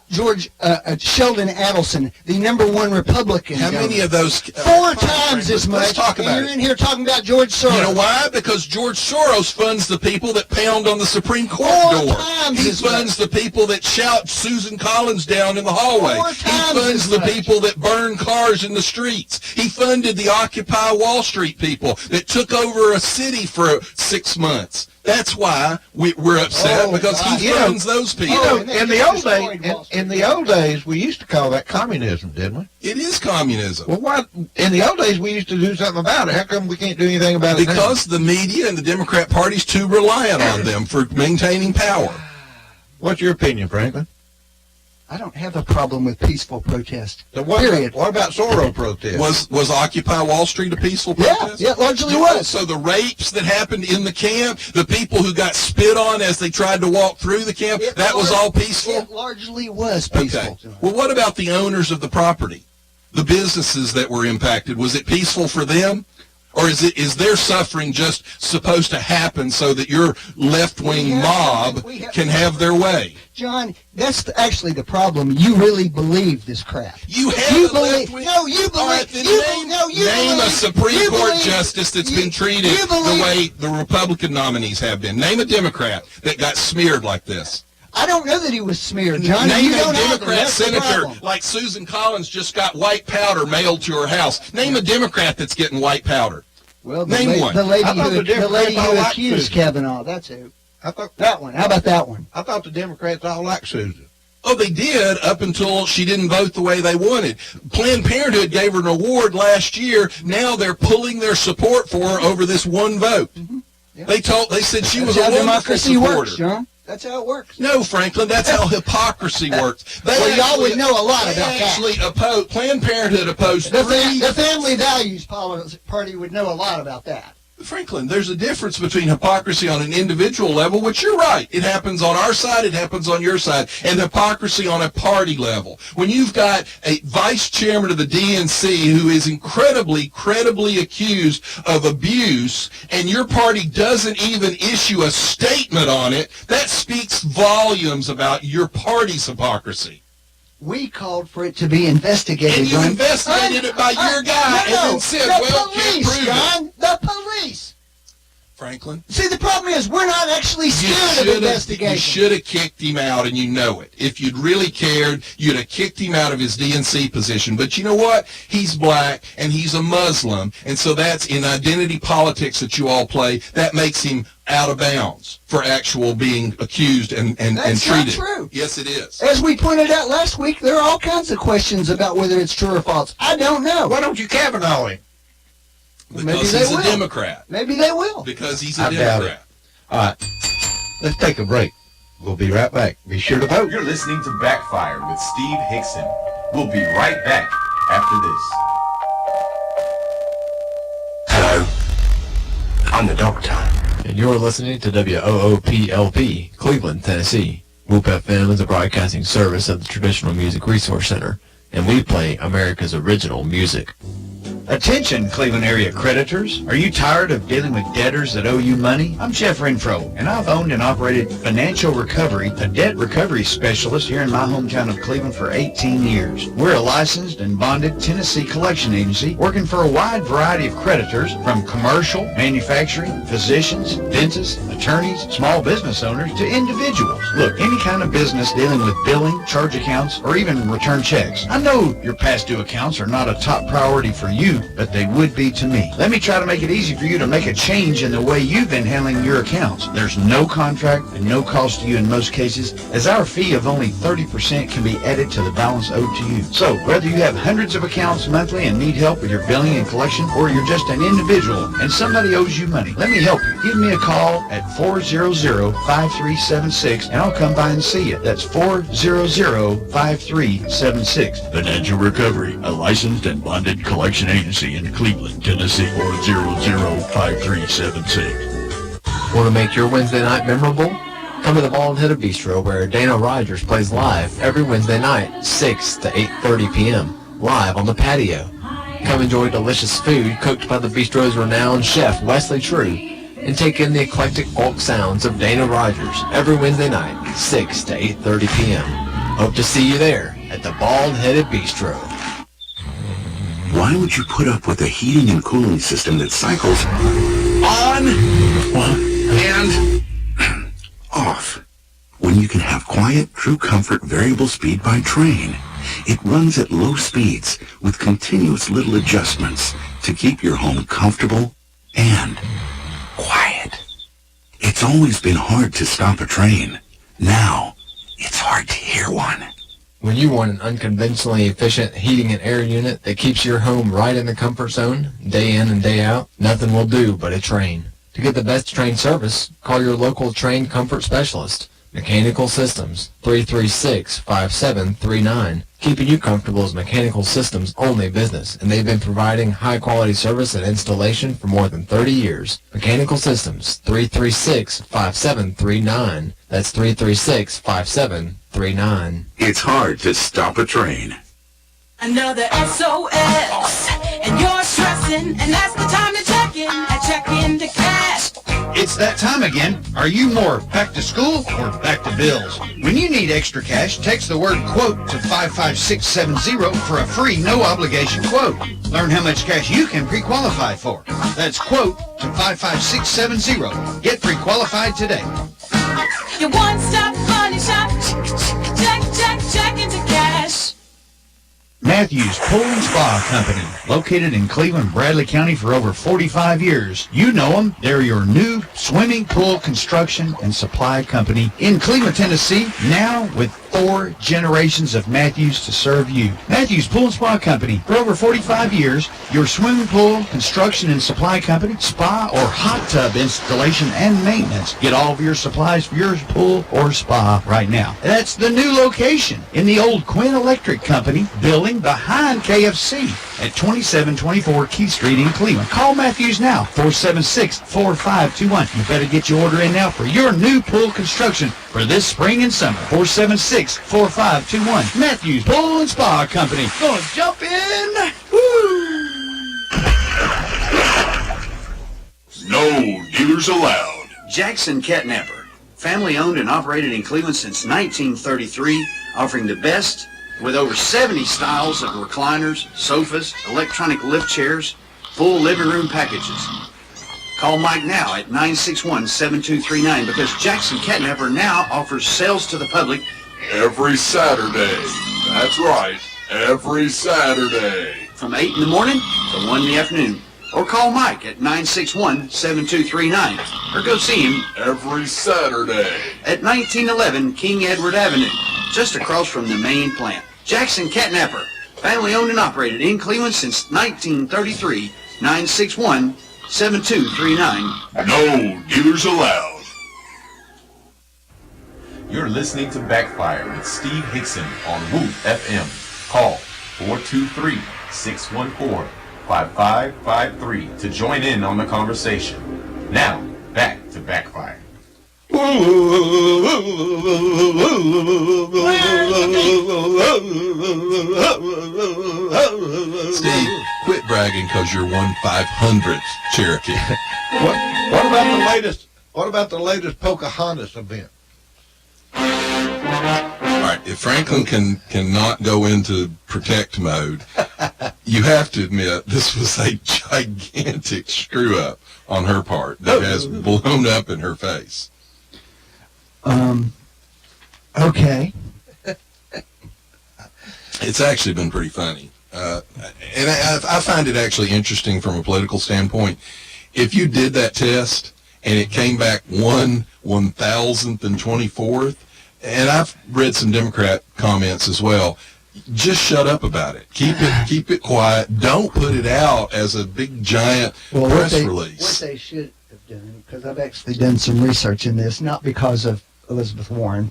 Sheldon Adelson, the #1 Republican. How many of those? 4 times as much. Let's talk about and you're it. in here talking about George Soros. You know why? Because George Soros funds the people that pound on the Supreme Court 4 door. times He as funds the people that shout Susan Collins down in the hallway. 4 He times funds as the much. people that burn cars in the streets. He funded the Occupy Wall Street people that took over a city for 6 months. That's why we're upset, Oh, because God. he You know- funds those people. You know, and they in the just old days, destroyed Wall Street. in the old days, we used to call that communism, didn't we? It is communism. Well, why? In the old days, we used to do something about it. How come we can't do anything about it now? Because the media and the Democrat Party's too reliant on them for maintaining power. What's your opinion, Franklin? I don't have a problem with peaceful protest. So what, Period. What about Soros protests? Was Occupy Wall Street a peaceful Yeah, protest? yeah, largely Yeah, was. So the rapes that happened in the camp, the people who got spit on as they tried to walk through the camp, that was all peaceful? It largely was peaceful. Okay. Well, what about the owners of the property? The businesses that were impacted, was it peaceful for them? Or is their suffering just supposed to happen so that your left-wing We have mob something- we have- can have their way? John, that's actually the problem. You really believe this crap. You have You a believe- left-wing... no, you All right, believe- then you name, be- no, you name a believe- Supreme you Court believe- justice that's you- been treated you believe- the way the Republican nominees have been. Name a Democrat that got smeared like this. I don't know that he was smeared, John. Name you a don't either. Democrat That's the senator problem. like Susan Collins just got white powder mailed to her house. Name a Democrat that's getting white powder. Well, Name one. The lady I thought who, the the lady Democrats who all like accused Susan. Kavanaugh. That's who. I thought That one. How about that one? I thought the Democrats all like Susan. Oh, they did up until she didn't vote the way they wanted. Planned Parenthood gave her an award last year. Now they're pulling their support for her over this one vote. Yeah. They said she was That's a how wonderful democracy supporter. works, John. That's how it works. No, Franklin, that's how hypocrisy works. They Well, y'all actually- would know a lot they about that. actually oppose, Planned Parenthood opposed The, three... the Family Values Party would know a lot about that. Franklin, there's a difference between hypocrisy on an individual level, which you're right. It happens on our side, it happens on your side, and hypocrisy on a party level. When you've got a vice chairman of the DNC who is incredibly, credibly accused of abuse, and your party doesn't even issue a statement on it, that speaks volumes about your party's hypocrisy. We called for it to be investigated. And you John. investigated it by your guy and then said, the well, can't police, prove it. John, the police. Franklin? See, the problem is we're not actually scared of You investigation. should have kicked him out, and you know it. If you'd really cared, you'd have kicked him out of his DNC position. But you know what? He's black, and he's a Muslim, and so that's in identity politics that you all play. That makes him out of bounds for actual being accused and That's treated. not true. Yes, it is. As we pointed out last week, there are all kinds of questions about whether it's true or false. I don't know. Why don't you Kavanaugh him? Maybe Because they he's a will. Democrat. Maybe they will. Because he's a I doubt Democrat. All right, let's take a break. We'll be right back. Be sure to vote. You're listening to Backfire with Steve Hickson. We'll be right back after this. Hello, I'm the doctor. And you're listening to WOOPLP, Cleveland, Tennessee. WOOP FM is a broadcasting service of the Traditional Music Resource Center, and we play America's original music. Attention, Cleveland area creditors. Are you tired of dealing with debtors that owe you money? I'm Jeff Renfro, and I've owned and operated Financial Recovery, a debt recovery specialist here in my hometown of Cleveland for 18 years. We're a licensed and bonded Tennessee collection agency working for a wide variety of creditors, from commercial, manufacturing, physicians, dentists, attorneys, small business owners, to individuals. Look, any kind of business dealing with billing, charge accounts, or even return checks. I know your past due accounts are not a top priority for you, you, but they would be to me. Let me try to make it easy for you to make a change in the way you've been handling your accounts. There's no contract and no cost to you in most cases, as our fee of only 30% can be added to the balance owed to you. So, whether you have hundreds of accounts monthly and need help with your billing and collection, or you're just an individual and somebody owes you money, let me help you. Give me a call at 400-5376 and I'll come by and see you. That's 400-5376. Financial Recovery, a licensed and bonded collection agency in Cleveland, Tennessee. 400-5376. Want to make your Wednesday night memorable? Come to the Bald-Headed Bistro, where Dana Rogers plays live every Wednesday night, 6 to 8:30 p.m., live on the patio. Come enjoy delicious food cooked by the bistro's renowned chef, Wesley True, and take in the eclectic folk sounds of Dana Rogers every Wednesday night, 6 to 8:30 p.m. Hope to see you there at the Bald-Headed Bistro. Why would you put up with a heating and cooling system that cycles on and off when you can have quiet, true comfort variable speed by Train? It runs at low speeds with continuous little adjustments to keep your home comfortable and quiet. It's always been hard to stop a train. Now, it's hard to hear one. When you want an unconventionally efficient heating and air unit that keeps your home right in the comfort zone, day in and day out, nothing will do but a Train. To get the best Train service, call your local Train comfort specialist. Mechanical Systems, 336-5739. Keeping you comfortable is Mechanical Systems' only business, and they've been providing high-quality service and installation for more than 30 years. Mechanical Systems, 336-5739. That's 336-5739. It's hard to stop a train. Another SOS, and you're stressing, and that's the time to check in. I check into cash. It's that time again. Are you more back to school or back to bills? When you need extra cash, text the word quote to 55670 for a free, no-obligation quote. Learn how much cash you can pre-qualify for. That's quote to 55670. Get pre-qualified today. Your one-stop money shop. Check into cash. Matthews Pool and Spa Company, located in Cleveland, Bradley County for over 45 years. You know them. They're your new swimming pool construction and supply company in Cleveland, Tennessee, now with 4 generations of Matthews to serve you. Matthews Pool and Spa Company, for over 45 years, your swimming pool construction and supply company, spa or hot tub installation and maintenance. Get all of your supplies for your pool or spa right now. That's the new location in the old Quinn Electric Company building behind KFC at 2724 Keith Street in Cleveland. Call Matthews now, 476-4521. You better get your order in now for your new pool construction for this spring and summer. 476-4521. Matthews Pool and Spa Company. Gonna jump in. Woo! No dealers allowed. Jackson Catnapper, family owned and operated in Cleveland since 1933, offering the best with over 70 styles of recliners, sofas, electronic lift chairs, full living room packages. Call Mike now at 961-7239 because Jackson Catnapper now offers sales to the public Every Saturday. That's right. Every Saturday. from 8 in the morning to 1 in the afternoon. Or call Mike at 961-7239 or go see him Every Saturday. at 1911 King Edward Avenue, just across from the main plant. Jackson Catnapper, family owned and operated in Cleveland since 1933, 961-7239. No dealers allowed. You're listening to Backfire with Steve Hickson on Woo FM. Call 423-614-5553 to join in on the conversation. Now, back to Backfire. Steve, quit bragging because you're 1/500th Cherokee. What about the latest Pocahontas event? All right, if Franklin cannot go into protect mode, you have to admit this was a gigantic screw up on her part that has blown up in her face. Okay. It's actually been pretty funny. And I find it actually interesting from a political standpoint. If you did that test and it came back 1/1024th, and I've read some Democrat comments as well, just shut up about it. Keep it quiet. Don't put it out as a big giant press release. What they should have done, because I've actually done some research in this, not because of Elizabeth Warren.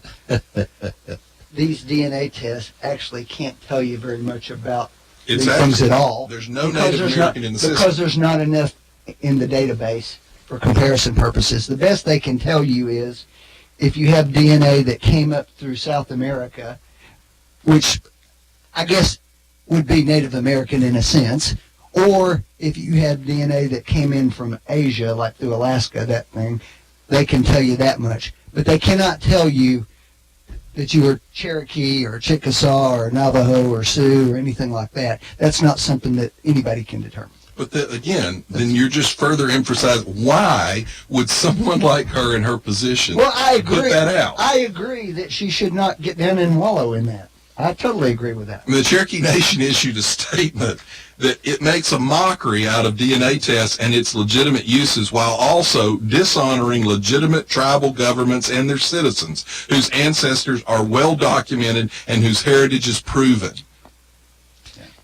These DNA tests actually can't tell you very much about these things at all. There's no Native American in the system. Because there's not enough in the database for comparison purposes. The best they can tell you is if you have DNA that came up through South America, which I guess would be Native American in a sense, or if you had DNA that came in from Asia, like through Alaska, that thing, they can tell you that much. But they cannot tell you that you were Cherokee or Chickasaw or Navajo or Sioux or anything like that. That's not something that anybody can determine. But then you're just further emphasizing why would someone like her in her position put that out? I agree that she should not get down and wallow in that. I totally agree with that. The Cherokee Nation issued a statement that it makes a mockery out of DNA tests and its legitimate uses while also dishonoring legitimate tribal governments and their citizens whose ancestors are well documented and whose heritage is proven.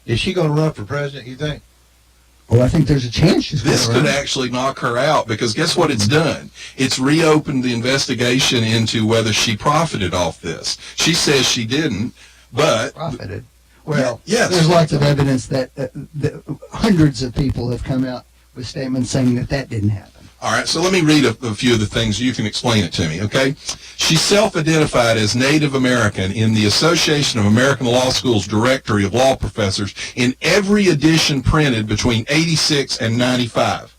Is she going to run for president, you think? Well, I think there's a chance she's This going to could run. actually knock her out because guess what it's done? It's reopened the investigation into whether she profited off this. She says she didn't, but... Profited? Well, yes. There's lots of evidence that hundreds of people have come out with statements saying that didn't happen. All right, so let me read a few of the things. You can explain it to me, okay? She self-identified as Native American in the Association of American Law Schools Directory of Law Professors in every edition printed between 86 and 95.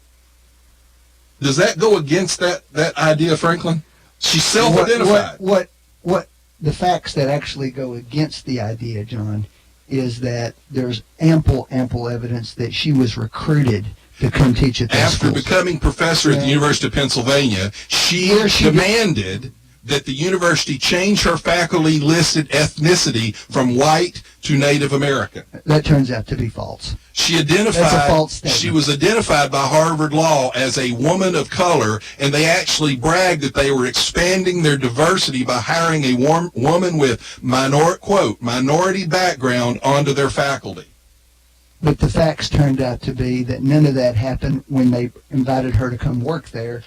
Does that go against that idea, Franklin? She self-identified. What the facts that actually go against the idea, John, is that there's ample evidence that she was recruited to come teach at those After schools. becoming professor at the University of Pennsylvania, she demanded that the university change her faculty listed ethnicity from white to Native American. That turns out to be false. She identified, That's a false statement. She was identified by Harvard Law as a woman of color, and they actually bragged that they were expanding their diversity by hiring a woman with minority background onto their faculty. But the facts turned out to be that none of that happened when they invited her to come work there.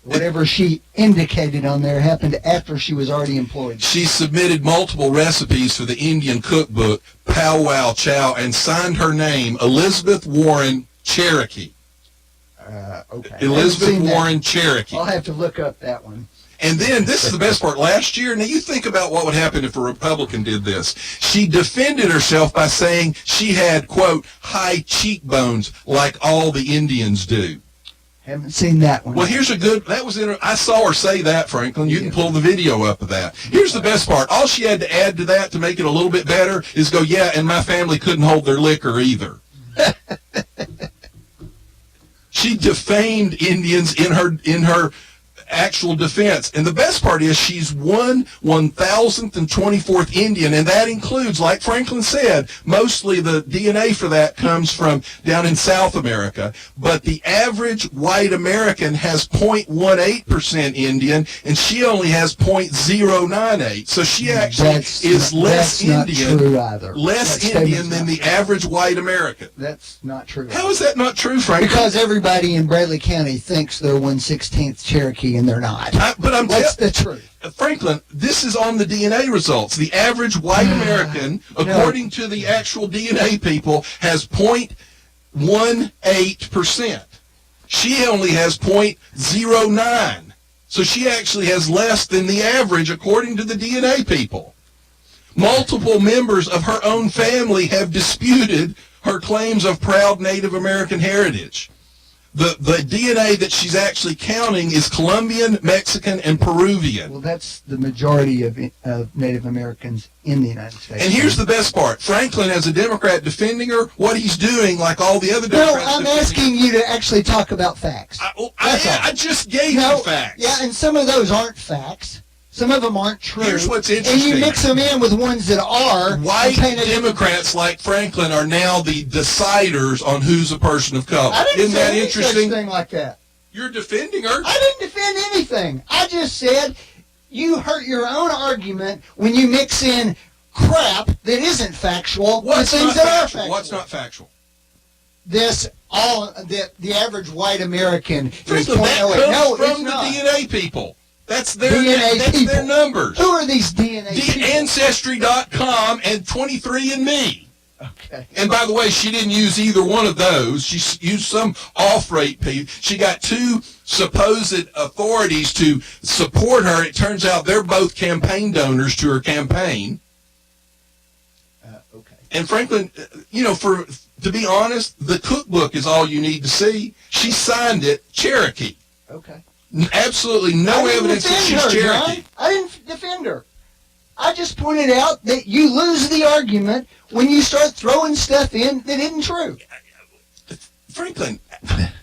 Whatever she indicated on there happened after she was already employed. She submitted multiple recipes for the Indian cookbook, Pow Wow Chow, and signed her name, Elizabeth Warren Cherokee. Okay. Elizabeth Warren Cherokee. I'll have to look up that one. And then, this is the best part, last year, now you think about what would happen if a Republican did this. She defended herself by saying she had, quote, high cheekbones like all the Indians do. Haven't seen that one. Well, here's a good, I saw her say that, Franklin. You can pull the video up of that. Here's the best part. All she had to add to that to make it a little bit better is go, yeah, and my family couldn't hold their liquor either. She defamed Indians in her actual defense. And the best part is she's 1/1024th Indian, and that includes, like Franklin said, mostly the DNA for that comes from down in South America. But the average white American has 0.18% Indian, and she only has 0.098. So she actually is less Indian, not true either. less Indian than the average white American. That's not true. How is that not true, Franklin? Because everybody in Bradley County thinks they're 1/16th Cherokee, and they're not. That's the truth. Franklin, this is on the DNA results. The average white American, according to the actual DNA people, has 0.18%. She only has 0.09. So she actually has less than the average according to the DNA people. Multiple members of her own family have disputed her claims of proud Native American heritage. The DNA that she's actually counting is Colombian, Mexican, and Peruvian. Well, that's the majority of Native Americans in the United States. And here's the best part. Franklin, as a Democrat defending her, what he's doing, like all the other Democrats... No, I'm asking you to actually talk about facts. I just gave you facts. Yeah, and some of those aren't facts. Some of them aren't true. Here's what's And interesting. you mix them in with ones that are. White and paint a different Democrats like Franklin are now the deciders on who's a person of color. I didn't Isn't say that any interesting? such thing like that. You're defending her. I didn't defend anything. I just said you hurt your own argument when you mix in crap that isn't factual with things that are factual. What's not factual? The average white American is Franklin, that 0.08. No, comes it's from the not. DNA people. That's their DNA their numbers. Who are these DNA people? Ancestry.com and 23andMe. Okay. And by the way, she didn't use either one of those. She used some off-rate people. She got two supposed authorities to support her. It turns out they're both campaign donors to her campaign. Okay. And Franklin, to be honest, the cookbook is all you need to see. She signed it Cherokee. Okay. Absolutely no evidence that she's Cherokee. John. I didn't defend her. I just pointed out that you lose the argument when you start throwing stuff in that isn't true. Franklin,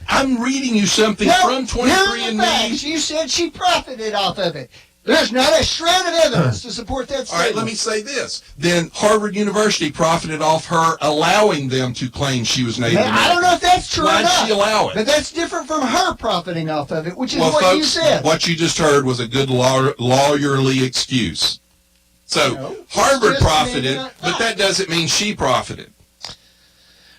I'm reading you something from 23andMe. You said she profited off of it. There's not a shred of evidence to support that statement. All right, let me say this. Then Harvard University profited off her allowing them to claim she was Native American. I don't know if that's true or Why'd not. she allow it? But that's different from her profiting off of it, which is Well, what folks, you said. what you just heard was a good lawyerly excuse. So Harvard profited, but that doesn't mean she profited.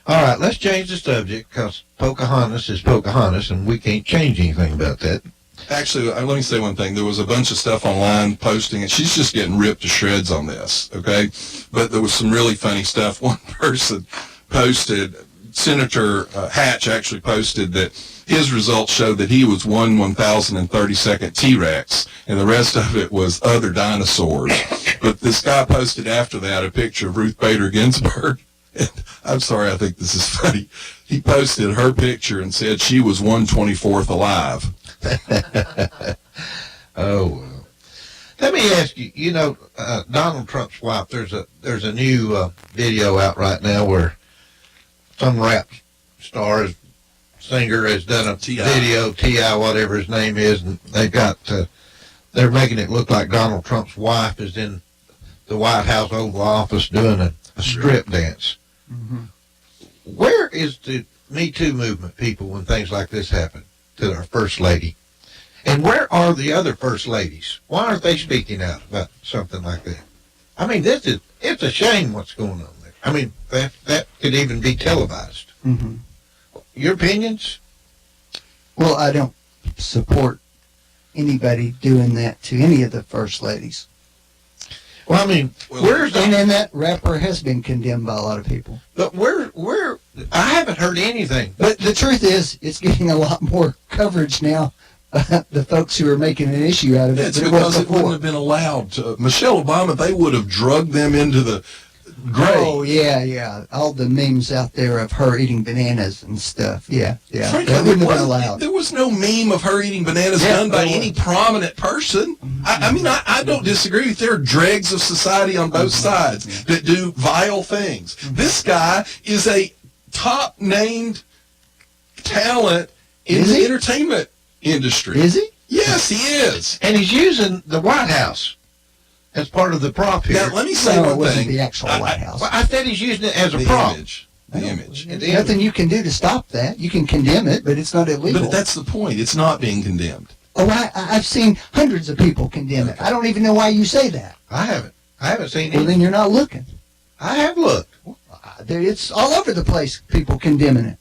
All right, let's change the subject because Pocahontas is Pocahontas, and we can't change anything about that. Actually, let me say one thing. There was a bunch of stuff online posting, and she's just getting ripped to shreds on this, okay? But there was some really funny stuff. One person posted, Senator Hatch actually posted that his results showed that he was 1/1032nd T-Rex, and the rest of it was other dinosaurs. But this guy posted after that a picture of Ruth Bader Ginsburg. And I'm sorry, I think this is funny. He posted her picture and said she was 1/24th alive. Oh, well. Let me ask you, Donald Trump's wife, there's a new video out right now where some rap star, singer has done a video, T.I., whatever his name is, and they're making it look like Donald Trump's wife is in the White House Oval Office doing a strip dance. Mm-hmm. Where is the Me Too movement people when things like this happen to our First Lady? And where are the other First Ladies? Why aren't they speaking out about something like that? I mean, it's a shame what's going on there. I mean, that could even be televised. Mm-hmm. Your opinions? Well, I don't support anybody doing that to any of the First Ladies. Well, I mean, and then that rapper has been condemned by a lot of people. But I haven't heard anything. But the truth is, it's getting a lot more coverage now. The folks who are making an issue out of it. It's because it wouldn't have been allowed to. Michelle Obama, they would have drugged them into the grave. Oh, yeah. All the memes out there of her eating bananas and stuff. Yeah. Frankly, that wouldn't have been allowed. There was no meme of her eating bananas done by any prominent person. I mean, I don't disagree. There are dregs of society on both sides that do vile things. This guy is a top-named talent in the entertainment industry. Is he? Yes, he is. And he's using the White House as part of the prop here. Now, let me say one it wasn't thing. the actual White House. I said he's using it as a prop. The image. There's nothing you can do to stop that. You can condemn it, but it's not illegal. But that's the point. It's not being condemned. Oh, I've seen hundreds of people condemn it. I don't even know why you say that. I haven't seen it. Well, then you're not looking. I have looked. It's all over the place, people condemning it.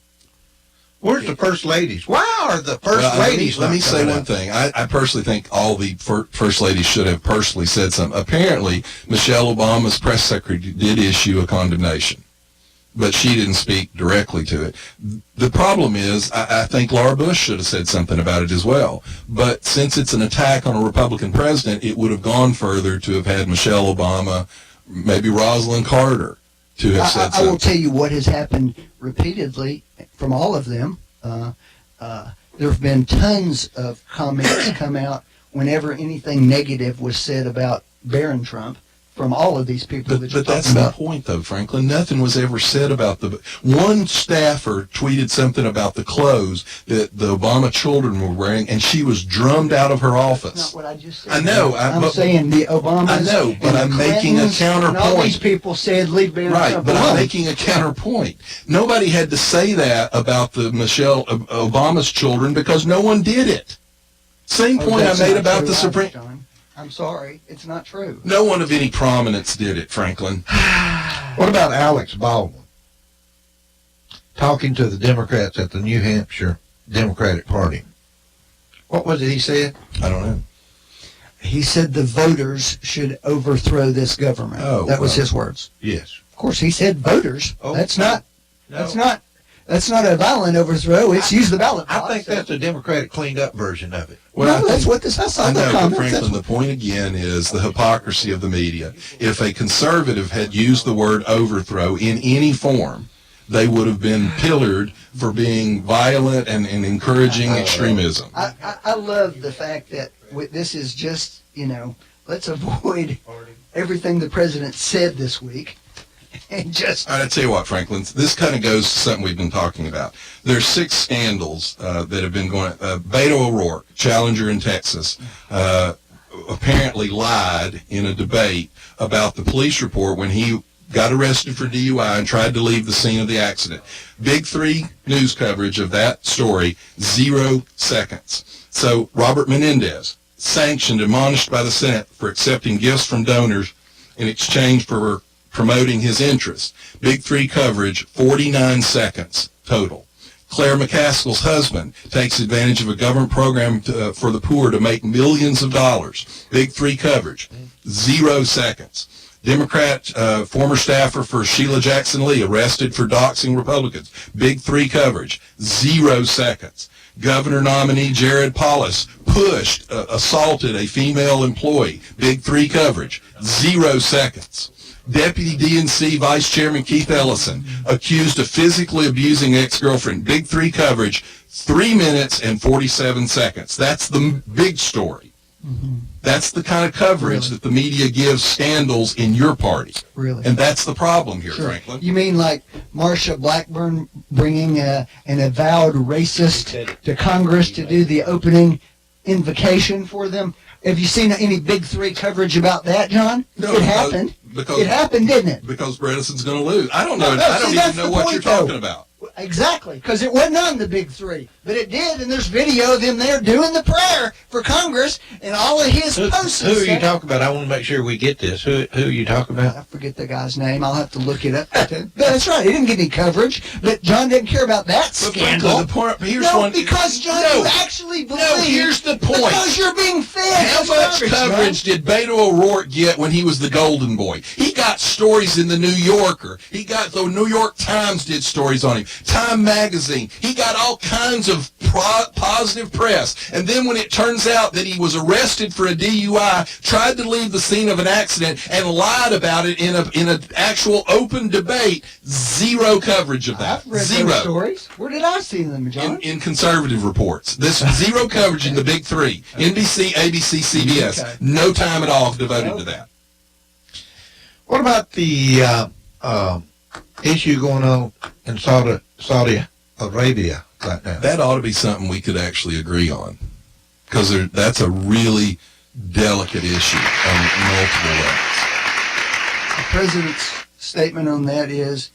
Where's the First Ladies? Why are the First Ladies Let me say one thing. I personally think all the First Ladies should have personally said something. Apparently, Michelle Obama's press secretary did issue a condemnation, but she didn't speak directly to it. The problem is, I think Laura Bush should have said something about it as well. But since it's an attack on a Republican president, it would have gone further to have had Michelle Obama, maybe Rosalind Carter, to have said something. I will tell you what has happened repeatedly from all of them. There have been tons of comments come out whenever anything negative was said about Barron Trump. from all of these people that you're But that's talking the about. point, though, Franklin. Nothing was ever said about one staffer tweeted something about the clothes that the Obama children were wearing, and she was drummed out of her office. That's not what I just said. I know. I'm saying the Obamas. I know, but and the I'm making a Clintons and all these counterpoint. people said leave Barron Right, Trump but I'm alone. making a counterpoint. Nobody had to say that about the Michelle Obama's children because no one did it. Same point I That's made not about true the either, Supreme. John. I'm sorry, it's not true. No one of any prominence did it, Franklin. What about Alex Baldwin talking to the Democrats at the New Hampshire Democratic Party? What was it he said? I don't know. He said the voters should overthrow this government. Oh, that was well. his words. Yes. Of course, he said voters. Oh, That's no. not a violent overthrow. It's use the ballot box. I think that's the Democratic cleaned up version of it. No, that's what this. I saw I the know, but comments. Franklin, That's the point again is the hypocrisy of the media. If a conservative had used the word overthrow in any form, they would have been pillared for being violent and encouraging extremism. I love the fact that this is just, let's avoid everything the president said this week and just. I tell you what, Franklin, this kind of goes to something we've been talking about. There's 6 scandals that have been going. Beto O'Rourke, challenger in Texas, apparently lied in a debate about the police report when he got arrested for DUI and tried to leave the scene of the accident. Big 3 news coverage of that story, 0 seconds. So Robert Menendez, sanctioned, admonished by the Senate for accepting gifts from donors in exchange for promoting his interests. Big 3 coverage, 49 seconds total. Claire McCaskill's husband takes advantage of a government program for the poor to make millions of dollars. Big 3 coverage, 0 seconds. Democrat former staffer for Sheila Jackson Lee arrested for doxing Republicans. Big 3 coverage, 0 seconds. Governor nominee Jared Polis pushed, assaulted a female employee. Big 3 coverage, 0 seconds. Deputy DNC Vice Chairman Keith Ellison accused of physically abusing ex-girlfriend. Big 3 coverage, 3 minutes and 47 seconds. That's the big story. Mm-hmm. That's the kind of coverage that the media gives scandals in your party. Really? And that's the problem here, Sure. Franklin. You mean like Marsha Blackburn bringing an avowed racist to Congress to do the opening invocation for them? Have you seen any Big 3 coverage about that, John? No, it happened. Because it happened, didn't it? Because Bredeson's going to lose. I don't know. No, I don't see, even that's know the what point, you're though. talking about. Exactly, because it wasn't on the Big 3, but it did, and there's video of them there doing the prayer for Congress and all of his posts. Who are you talking about? I want to make sure we get this. Who are you talking about? I forget the guy's name. I'll have to look it up. That's right. He didn't get any coverage, but John didn't care about that scandal. Franklin, the point, here's no, one. because John, No. you actually believe. No, here's the point. Because you're being fed. How much coverage did Beto O'Rourke get when he was the golden boy? He got stories in the New Yorker. The New York Times did stories on him. Time Magazine. He got all kinds of positive press. And then when it turns out that he was arrested for a DUI, tried to leave the scene of an accident, and lied about it in an actual open debate, 0 coverage of that. I've read 0. those stories. Where did I see them, John? In conservative reports. This 0 coverage in the Big 3. NBC, ABC, CBS. Okay. No time at all devoted to that. What about the issue going on in Saudi Arabia right now? That ought to be something we could actually agree on. Because that's a really delicate issue on multiple levels. The president's statement on that is,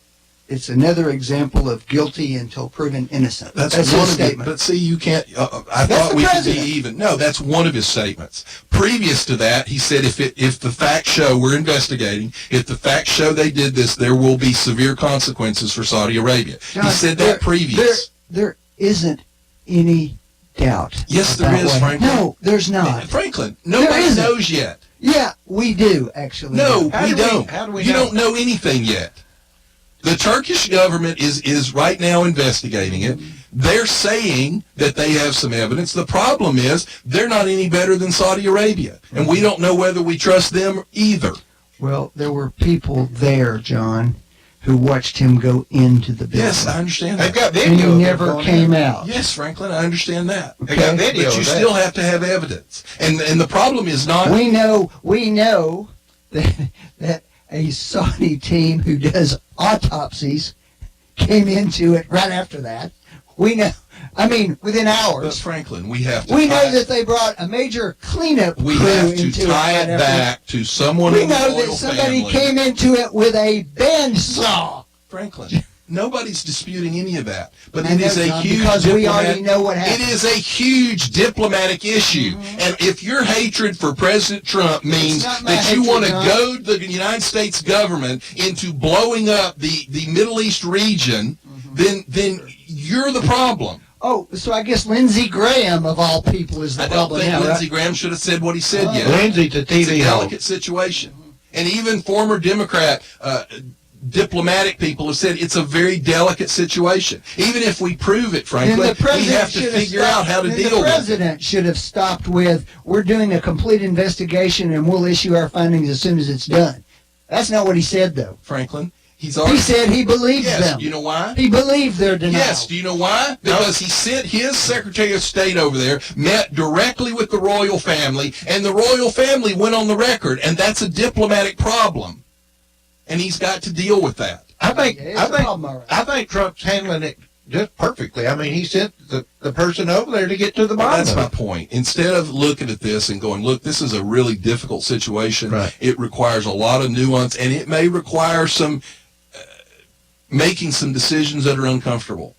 it's another example of guilty until proven innocent. That's his one of statement. But see, you can't. I That's thought the we could president. be even. No, that's one of his statements. Previous to that, he said, if the facts show we're investigating, if the facts show they did this, there will be severe consequences for Saudi Arabia. John, he said that previous. There isn't any doubt. Yes, there about is, what- Franklin. No, there's not. Franklin, There nobody isn't. knows yet. Yeah, we do, actually. No, How we do we- don't. how do we You know? don't know anything yet. The Turkish government is right now investigating it. They're saying that they have some evidence. The problem is they're not any better than Saudi Arabia, and we don't know whether we trust them either. Well, there were people there, John, who watched him go into the building. Yes, I understand They've that. got and video. he of never them came going in. out. Yes, Franklin, I understand that. They got video But you of that. still have to have evidence. And the problem is not... We know that a Saudi team who does autopsies came into it right after that. We know, I mean, within hours. But Franklin, we have to. We know that they brought a major cleanup crew We have to into tie it it back to someone We in the know that royal somebody family. came into it with a bandsaw. Franklin, nobody's disputing any of that. But I it know, is a John, huge because we already diplomatic. know what happened. It is a huge diplomatic issue, and if your hatred for President Trump means not my that you hatred, want to John. goad the United States government into blowing up the Middle East region, then you're the problem. Oh, so I guess Lindsey Graham, of all people, is the I don't problem think now, Lindsey right? Graham should have said what he said yet. Lindsey's a It's a TV host. delicate situation. And even former Democrat diplomatic people have said it's a very delicate situation. Even if we prove it, Then frankly, the we president have to should figure stopped- out how to then deal the with it. president should have stopped with, we're doing a complete investigation and we'll issue our findings as soon as it's done. That's not what he said, though. Franklin, He said he believes yes, them. do you know why? He believed their denial. Yes, do you know why? Because he sent his Secretary of State over there, met directly with the royal family, and the royal family went on the record, and that's a diplomatic problem. And he's got to deal with that. I think Yeah, it's a problem, all right. I think Trump's handling it just perfectly. I mean, he sent the person over there to get to the Well, bottom that's my of it. point. Instead of looking at this and going, look, this is a really difficult situation. Right. It requires a lot of nuance, and it may require some making some decisions that are uncomfortable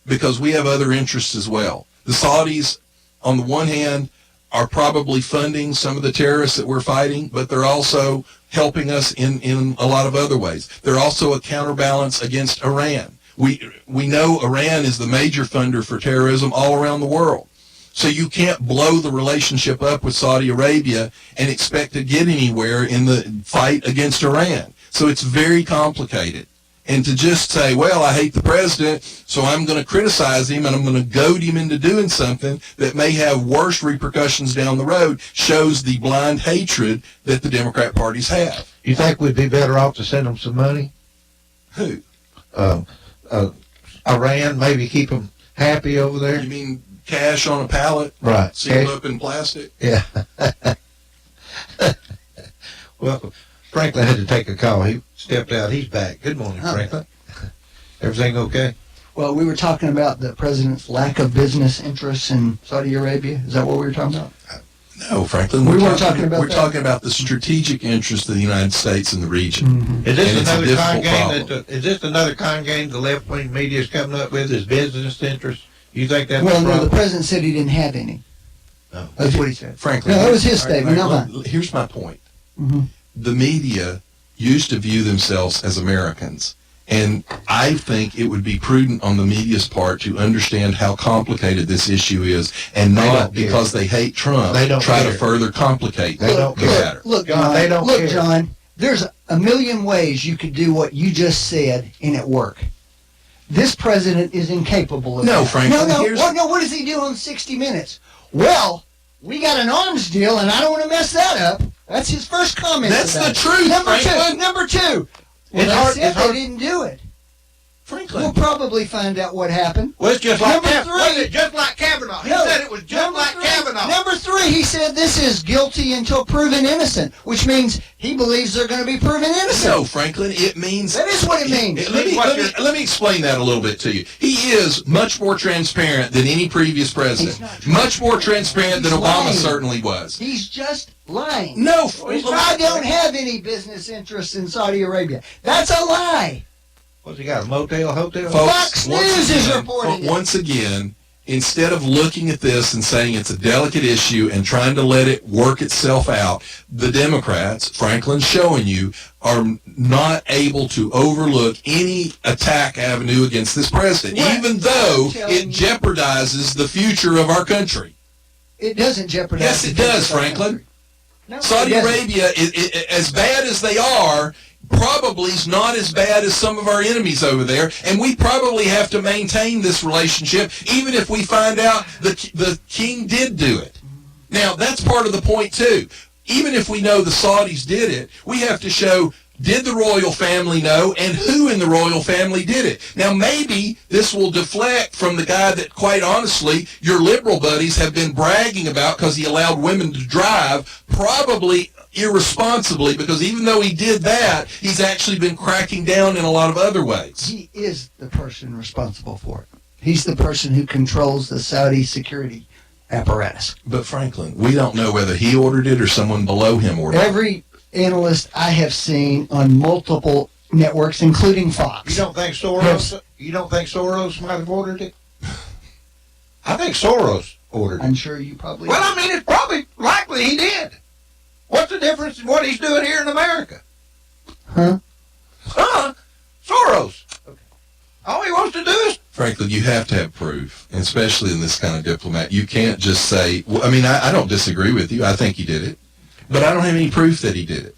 because we have other interests as well. The Saudis, on the one hand, are probably funding some of the terrorists that we're fighting, but they're also helping us in a lot of other ways. They're also a counterbalance against Iran. We know Iran is the major funder for terrorism all around the world. So you can't blow the relationship up with Saudi Arabia and expect to get anywhere in the fight against Iran. So it's very complicated. And to just say, well, I hate the president, so I'm going to criticize him and I'm going to goad him into doing something that may have worse repercussions down the road shows the blind hatred that the Democrat parties have. You think we'd be better off to send them some money? Who? Iran, maybe keep them happy over there? You mean cash on a pallet? Right. Sealed Cash. up in plastic? Yeah. Well, Franklin had to take a call. He stepped out. He's back. Good morning, Franklin. Everything okay? Well, we were talking about the president's lack of business interests in Saudi Arabia. Is that what we were talking about? No, Franklin. We we're weren't talking about We're that. talking about the strategic interest of the United States in the region. Is this And it's a another con difficult game? problem. Is this another con game the left-wing media is coming up with? Is business interests? You think that's Well, the no, the problem? president said he didn't have any. No. That's what he said. Franklin. No, that was his all right, statement, all not right, mine. Here's my point. Mhm. The media used to view themselves as Americans. And I think it would be prudent on the media's part to understand how complicated this issue is and They not don't care. because they hate Trump They don't try care. to further complicate They don't the care. matter. Look, John, John, they don't look, care. John, there's a million ways you could do what you just said and it work. This president is incapable of No, that. Franklin, No, here's- what does he do on 60 Minutes? Well, we got an arms deal and I don't want to mess that up. That's his first comment. That's to the that. truth, Number Franklin. Number two. Well, It's that's hard- it. it's hard- They didn't do it. Franklin. We'll probably find out what happened. Well, it's just like Number Kavanaugh. three. Was it just like Kavanaugh? He No, said it was just number like three- Kavanaugh. Number three, he said this is guilty until proven innocent, which means he believes they're going to be proven innocent. No, Franklin, it means... That is what it means. Let me explain that a little bit to you. He is much more transparent than any previous president. He's not Much more transparent than He's Obama lying. certainly was. He's just lying. No, I don't have any business interests in Saudi Arabia. That's a lie. What's he got, a motel, hotel? Folks, Fox once News is again- reporting it. Once again, instead of looking at this and saying it's a delicate issue and trying to let it work itself out, the Democrats, Franklin's showing you, are not able to overlook any attack avenue against this president, What? even though I'm telling it you. jeopardizes the future of our country. It doesn't jeopardize. Yes, it the future does, of our Franklin. country. No, it Saudi doesn't. Arabia, as bad as they are, probably is not as bad as some of our enemies over there, and we probably have to maintain this relationship even if we find out the king did do it. Now, that's part of the point, too. Even if we know the Saudis did it, we have to show, did the royal family know, and who in the royal family did it? Now, maybe this will deflect from the guy that, quite honestly, your liberal buddies have been bragging about because he allowed women to drive, probably irresponsibly, because even though he did that, he's actually been cracking down in a lot of other ways. He is the person responsible for it. He's the person who controls the Saudi security apparatus. But Franklin, we don't know whether he ordered it or someone below him ordered it. Every analyst I have seen on multiple networks, including Fox. You don't think Soros might have ordered it? I think Soros ordered it. I'm sure you probably. Well, I mean, it's probably likely he did. What's the difference in what he's doing here in America? Soros. All he wants to do is... Franklin, you have to have proof, and especially in this kind of diplomat. You can't just say, well, I mean, I don't disagree with you. I think he did it. But I don't have any proof that he did it.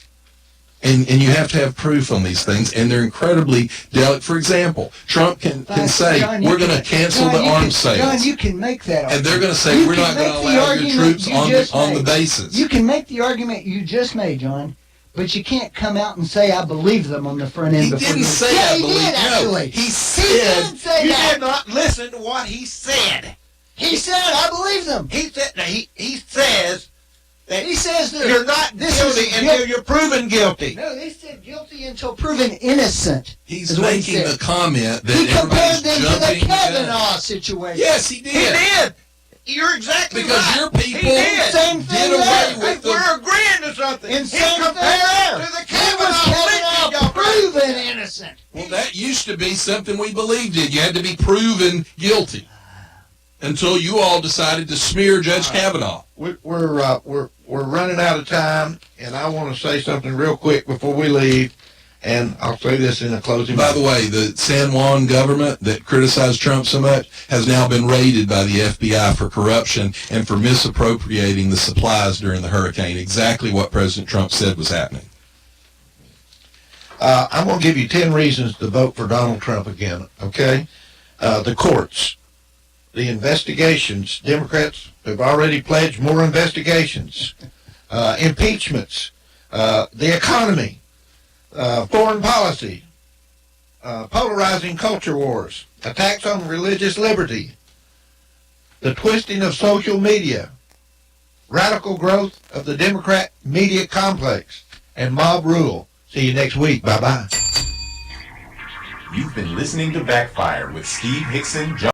And you have to have proof on these things, and they're incredibly delicate. For example, Trump can say, John, we're going to cancel the arms sales. John, you can make that argument. And they're going to say, we're not going to allow your troops on the bases. You can make the argument you just made, John, but you can't come out and say, I believe them on the front end. He didn't say I believe. He did, actually. No, he said. He did say You that. did not listen to what he said. He said, I believe them. He said, he says that He says that you're not guilty until you're proven guilty. No, they said guilty until proven innocent. He's making the comment that he compared everybody's them to the jumping. Kavanaugh situation. Yes, he did. He did. You're exactly Because right. your people He did. Same thing did away there. with the... We're agreeing to something. And He same thing compared there. it to the He was Kavanaugh Kavanaugh lynching, y'all. proven innocent. Well, that used to be something we believed in. You had to be proven guilty until you all decided to smear Judge Kavanaugh. We're running out of time, and I want to say something real quick before we leave, and I'll say this in a closing. By the way, the San Juan government that criticized Trump so much has now been raided by the FBI for corruption and for misappropriating the supplies during the hurricane. Exactly what President Trump said was happening. I'm going to give you 10 reasons to vote for Donald Trump again, okay? The courts, the investigations, Democrats have already pledged more investigations, impeachments, the economy, foreign policy, polarizing culture wars, attacks on religious liberty, the twisting of social media, radical growth of the Democrat media complex, and mob rule. See you next week. Bye-bye. You've been listening to Backfire with Steve Hickson, John